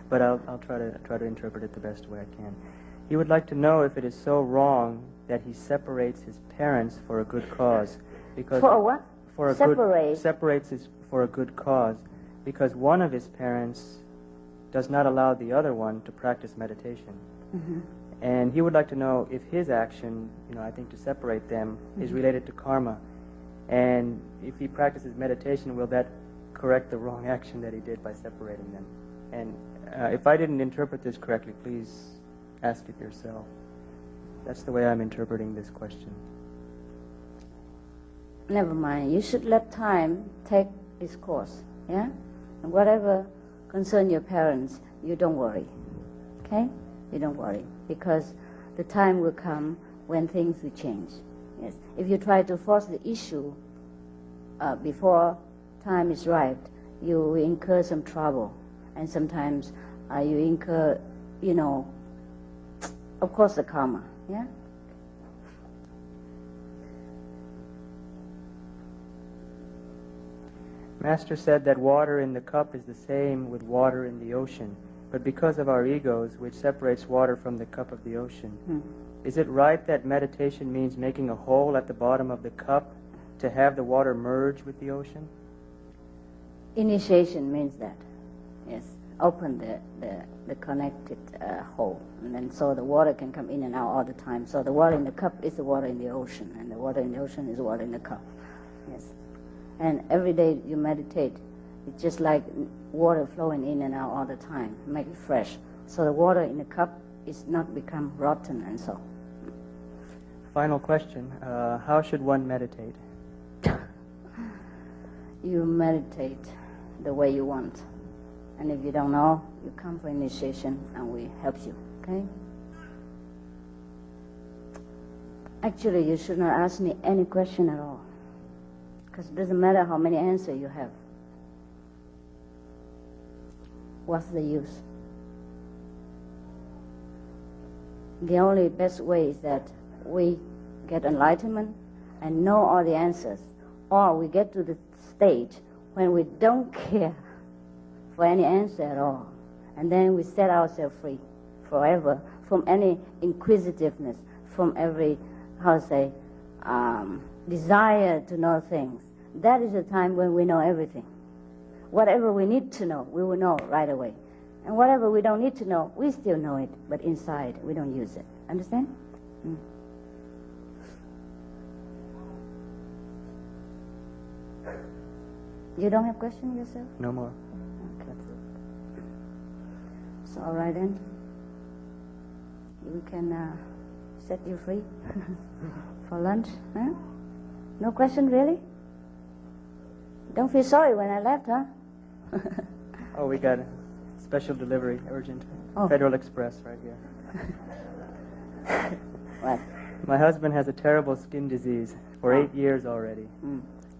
but I'll try to interpret it the best way I can. He would like to know if it is so wrong that he separates his parents for a good cause, because For a what? for a separates his for a good cause, because one of his parents does not allow the other one to practice meditation. And he would like to know if his action, I think to separate them, is related to karma. And if he practices meditation, will that correct the wrong action that he did by separating them? And if I didn't interpret this correctly, please ask it yourself. That's the way I'm interpreting this question. never mind. You should let time take its course. Yeah? And whatever concern your parents, you don't worry. Okay? You don't worry. Because the time will come when things will change. Yes. If you try to force the issue before time is right, you will incur some trouble. And sometimes you incur, of course, the karma. Yeah? Master said that water in the cup is the same with water in the ocean, but because of our egos, which separates water from the cup of the ocean, is it right that meditation means making a hole at the bottom of the cup to have the water merge with the ocean? Initiation means that. Yes. Open the connected hole, and then so the water can come in and out all the time. So the water in the cup is the water in the ocean, and the water in the ocean is the water in the cup. Yes. And every day you meditate, it's just like water flowing in and out all the time, make it fresh. So the water in the cup is not become rotten and so. Final question, how should one meditate? You meditate the way you want. And if you don't know, you come for initiation and we help you, okay? Actually, you should not ask me any question at all. Because it doesn't matter how many answers you have. What's the use? The only best way is that we get enlightenment and know all the answers, or we get to the stage when we don't care for any answer at all, and then we set ourselves free forever from any inquisitiveness, from every, desire to know things. That is the time when we know everything. Whatever we need to know, we will know right away. And whatever we don't need to know, we still know it, but inside we don't use it. Understand? You don't have question yourself? No more. Okay. So all right then. We can set you free for lunch. Huh? No question really? Don't feel sorry when I left, huh? Oh, we got a special delivery, urgent. Oh. Federal Express right here. What? My husband has a terrible skin disease for 8 years already.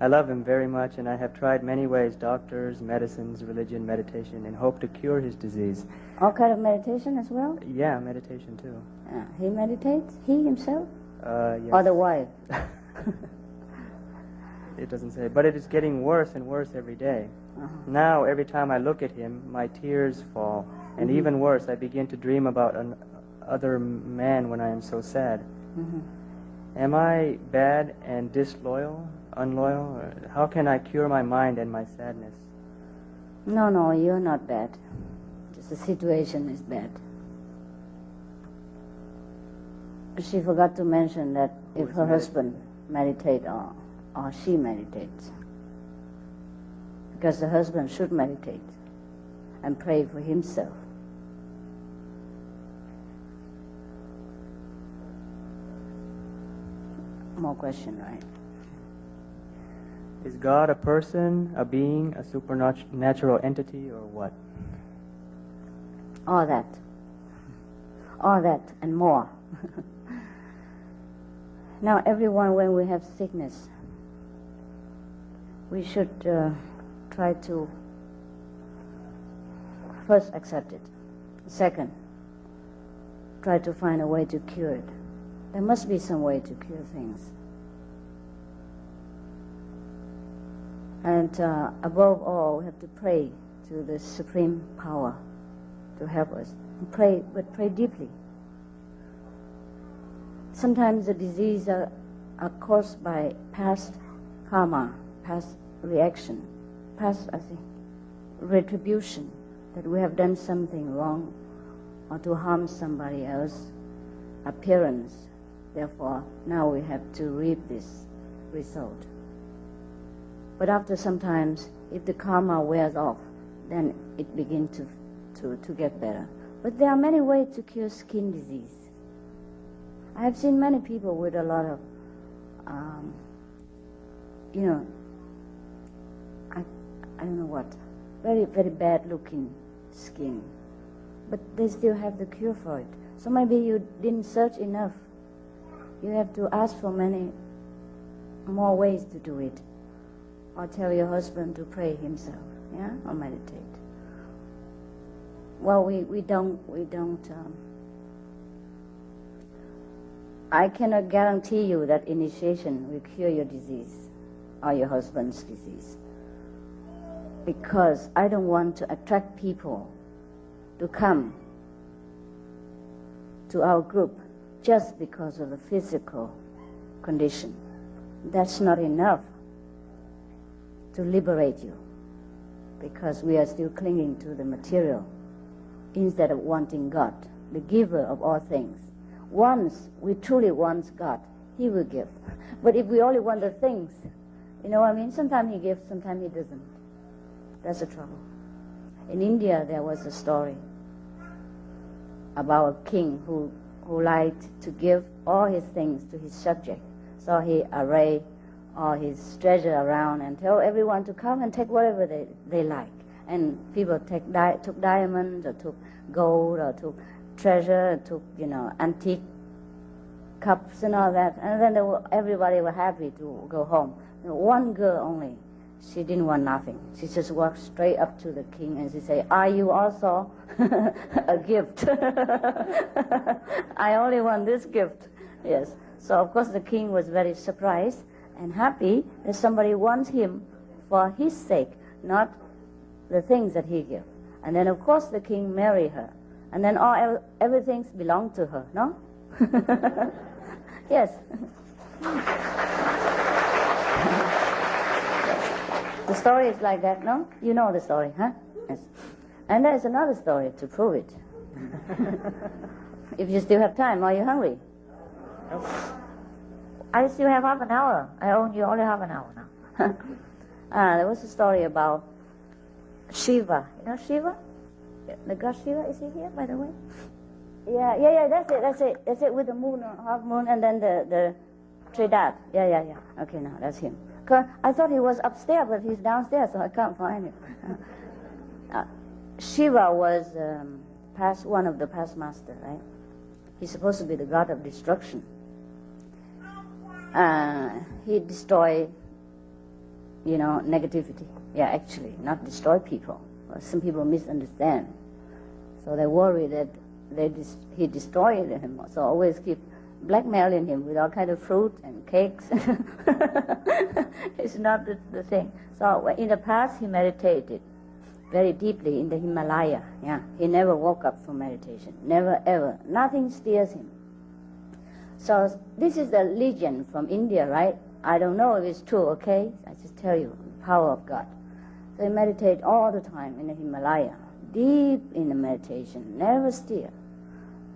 I love him very much, and I have tried many ways, doctors, medicines, religion, meditation, in hope to cure his disease. All kind of meditation as well? Yeah, meditation too. He meditates? He himself? Yes. Or the wife? It doesn't say, but it is getting worse and worse every day. Now, every time I look at him, my tears fall. And even worse, I begin to dream about another man when I am so sad. Am I bad and disloyal, unloyal? How can I cure my mind and my sadness? No, you're not bad. Just the situation is bad. She forgot to mention that if her husband meditates or she meditates, because the husband should meditate and pray for himself. More question, right? Is God a person, a being, a supernatural entity, or what? All that and more. Now, everyone, when we have sickness, we should try to first accept it. Second, try to find a way to cure it. There must be some way to cure things. And above all, we have to pray to the Supreme Power to help us. Pray, but pray deeply. Sometimes the diseases are caused by past karma, past reaction, past retribution, that we have done something wrong or to harm somebody else, appearance. Therefore, now we have to reap this result. But after some times, if the karma wears off, then it begins to get better. But there are many ways to cure skin disease. I have seen many people with a lot of you know, I don't know what, very, very bad looking skin. But they still have the cure for it. So maybe you didn't search enough. You have to ask for many more ways to do it. Or tell your husband to pray himself, yeah, or meditate. Well, we don't. I cannot guarantee you that initiation will cure your disease or your husband's disease, because I don't want to attract people to come to our group just because of the physical condition. That's not enough to liberate you, because we are still clinging to the material instead of wanting God, the giver of all things. Once we truly want God, He will give. But if we only want the things, you know what I mean? Sometimes He gives, sometimes He doesn't. That's the trouble. In India, there was a story about a king who liked to give all his things to his subject. So he arrayed all his treasure around and tell everyone to come and take whatever they like. And people took diamonds, or took gold, or took treasure, took, antique cups and all that. And then everybody were happy to go home. One girl only, she didn't want nothing. She just walked straight up to the king and she said, "Are you also a gift?" "I only want this gift." Yes. So of course the king was very surprised and happy that somebody wants him for his sake, not the things that he gives. And then of course the king married her. And then everything belonged to her, no? Yes. The story is like that, no? You know the story, huh? Yes. And there's another story to prove it. If you still have time, are you hungry? I still have half an hour. I own you only half an hour now. There was a story about Shiva. You know Shiva? The god Shiva, is he here, by the way? Yeah, that's it, with the moon, half moon, and then the Tridad. Yeah. Okay, now that's him. I thought he was upstairs, but he's downstairs, so I can't find him. Shiva was one of the past masters, right? He's supposed to be the god of destruction. He destroyed, negativity. Yeah, actually, not destroy people. Some people misunderstand. So they worry that he destroyed him. So always keep blackmailing him with all kind of fruit and cakes. It's not the thing. So in the past, he meditated very deeply in the Himalaya. Yeah, he never woke up from meditation. Never, ever. Nothing steers him. So this is a legend from India, right? I don't know if it's true, okay? I just tell you, the power of God. So he meditate all the time in the Himalaya, deep in the meditation, never steer.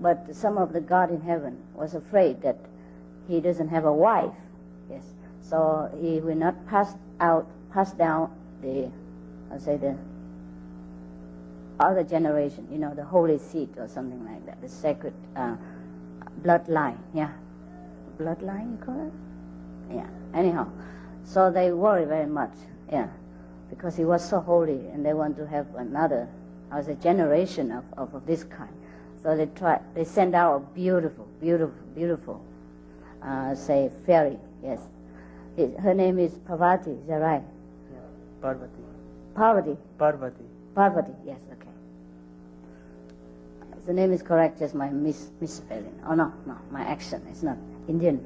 But some of the God in heaven was afraid that he doesn't have a wife. Yes. So he will not pass down the other generation, the holy seed or something like that, the sacred bloodline. Yeah. Bloodline, you call it? Yeah. Anyhow. So they worry very much. Yeah. Because he was so holy and they want to have another, generation of this kind. So they send out a beautiful, fairy, yes. Her name is Parvati, is that right? Yeah, Parvati. Parvati? Parvati. Parvati, yes, okay. The name is correct, just my misspelling. Oh, no, my accent is not Indian.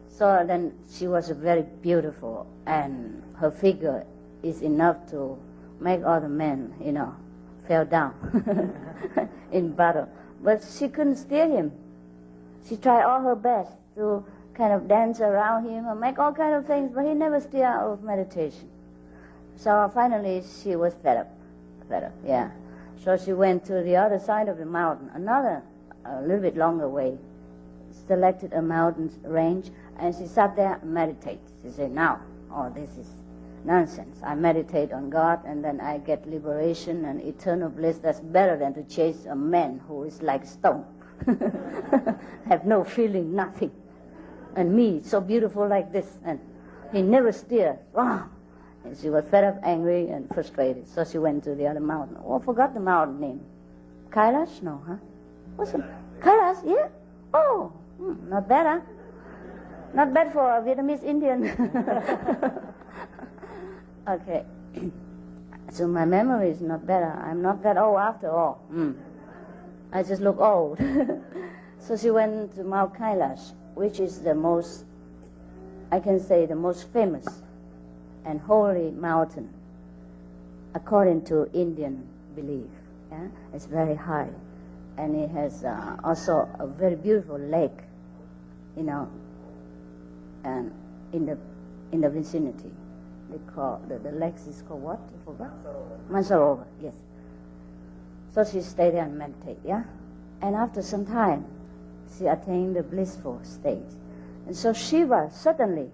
So then she was very beautiful, and her figure is enough to make all the men, fell down in battle. But she couldn't steer him. She tried all her best to kind of dance around him and make all kind of things, but he never steered out of meditation. So finally she was fed up, yeah. So she went to the other side of the mountain, a little bit longer way, selected a mountain range, and she sat there and meditated. She said, "Now, this is nonsense. I meditate on God and then I get liberation and eternal bliss. That's better than to chase a man who is like stone." Have no feeling, nothing. And me, so beautiful like this. And He never steered. Wow. And she was fed up, angry, and frustrated. So she went to the other mountain. Oh, forgot the mountain name. Kailash? No, huh? What's it? Kailash? Yeah? Oh, not bad, huh? Not bad for a Vietnamese Indian. Okay. So my memory is not better. I'm not that old after all. I just look old. So she went to Mount Kailash, which is the most, I can say, the most famous and holy mountain according to Indian belief. Yeah? It's very high. And it has also a very beautiful lake, you know, and in the vicinity. They call the lake is called what? I forgot. Mansarovar, yes. So she stayed there and meditate, yeah? And after some time, she attained the blissful state. And so Shiva suddenly,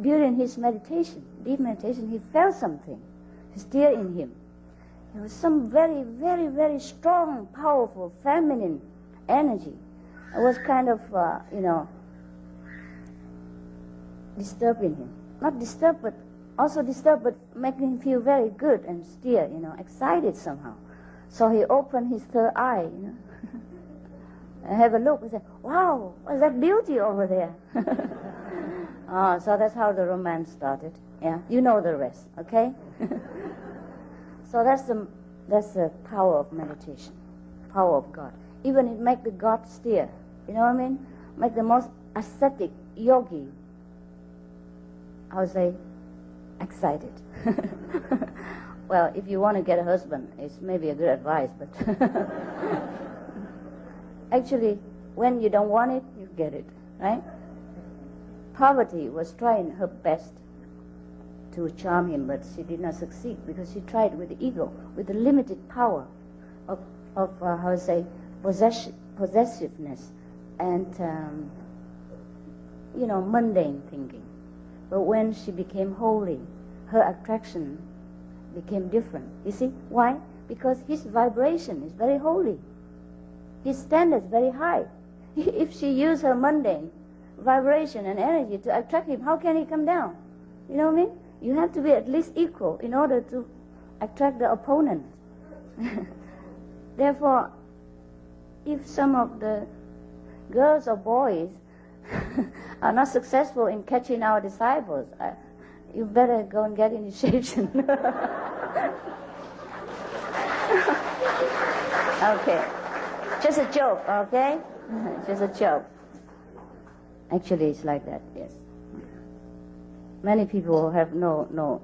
during his meditation, deep meditation, he felt something stir in him. There was some very, very, very strong, powerful, feminine energy. It was kind of, disturbing him. Not disturbed, but also disturbed, but making him feel very good and stir, excited somehow. So he opened his third eye, and have a look and said, wow, what's that beauty over there? So that's how the romance started. Yeah, you know the rest, okay? So that's the power of meditation, power of God. Even it make the God stir, you know what I mean? Make the most ascetic yogi, I would say, excited. Well, if you want to get a husband, it's maybe a good advice, but actually, when you don't want it, you get it, right? Parvati was trying her best to charm him, but she did not succeed because she tried with the ego, with the limited power of how to say, possessiveness and, mundane thinking. But when she became holy, her attraction became different. You see, why? Because his vibration is very holy. His standard is very high. If she used her mundane vibration and energy to attract him, how can he come down? You know what I mean? You have to be at least equal in order to attract the opponent. Therefore, if some of the girls or boys are not successful in catching our disciples, you better go and get initiation. Okay. Just a joke, okay? Just a joke. Actually, it's like that, yes. Many people have no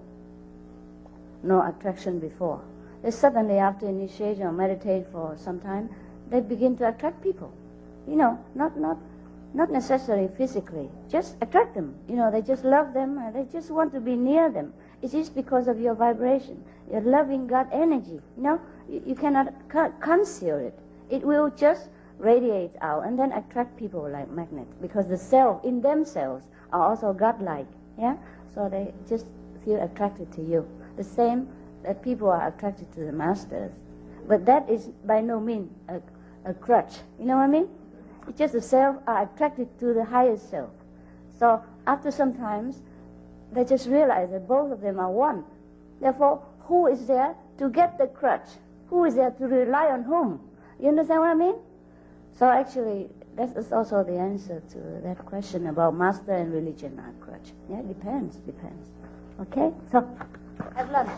attraction before. They suddenly, after initiation or meditate for some time, they begin to attract people. Not necessarily physically, just attract them. They just love them and they just want to be near them. It is because of your vibration, your loving God energy. You cannot conceal it. It will just radiate out and then attract people like magnet, because the self in themselves are also godlike. Yeah, so they just feel attracted to you. The same that people are attracted to the masters, but that is by no means a crutch. You know what I mean? It's just the self are attracted to the higher self. So after some times, they just realize that both of them are one. Therefore, who is there to get the crutch? Who is there to rely on whom? You understand what I mean? So actually, that is also the answer to that question about master and religion are crutch. Yeah, depends. Okay? So, have lunch.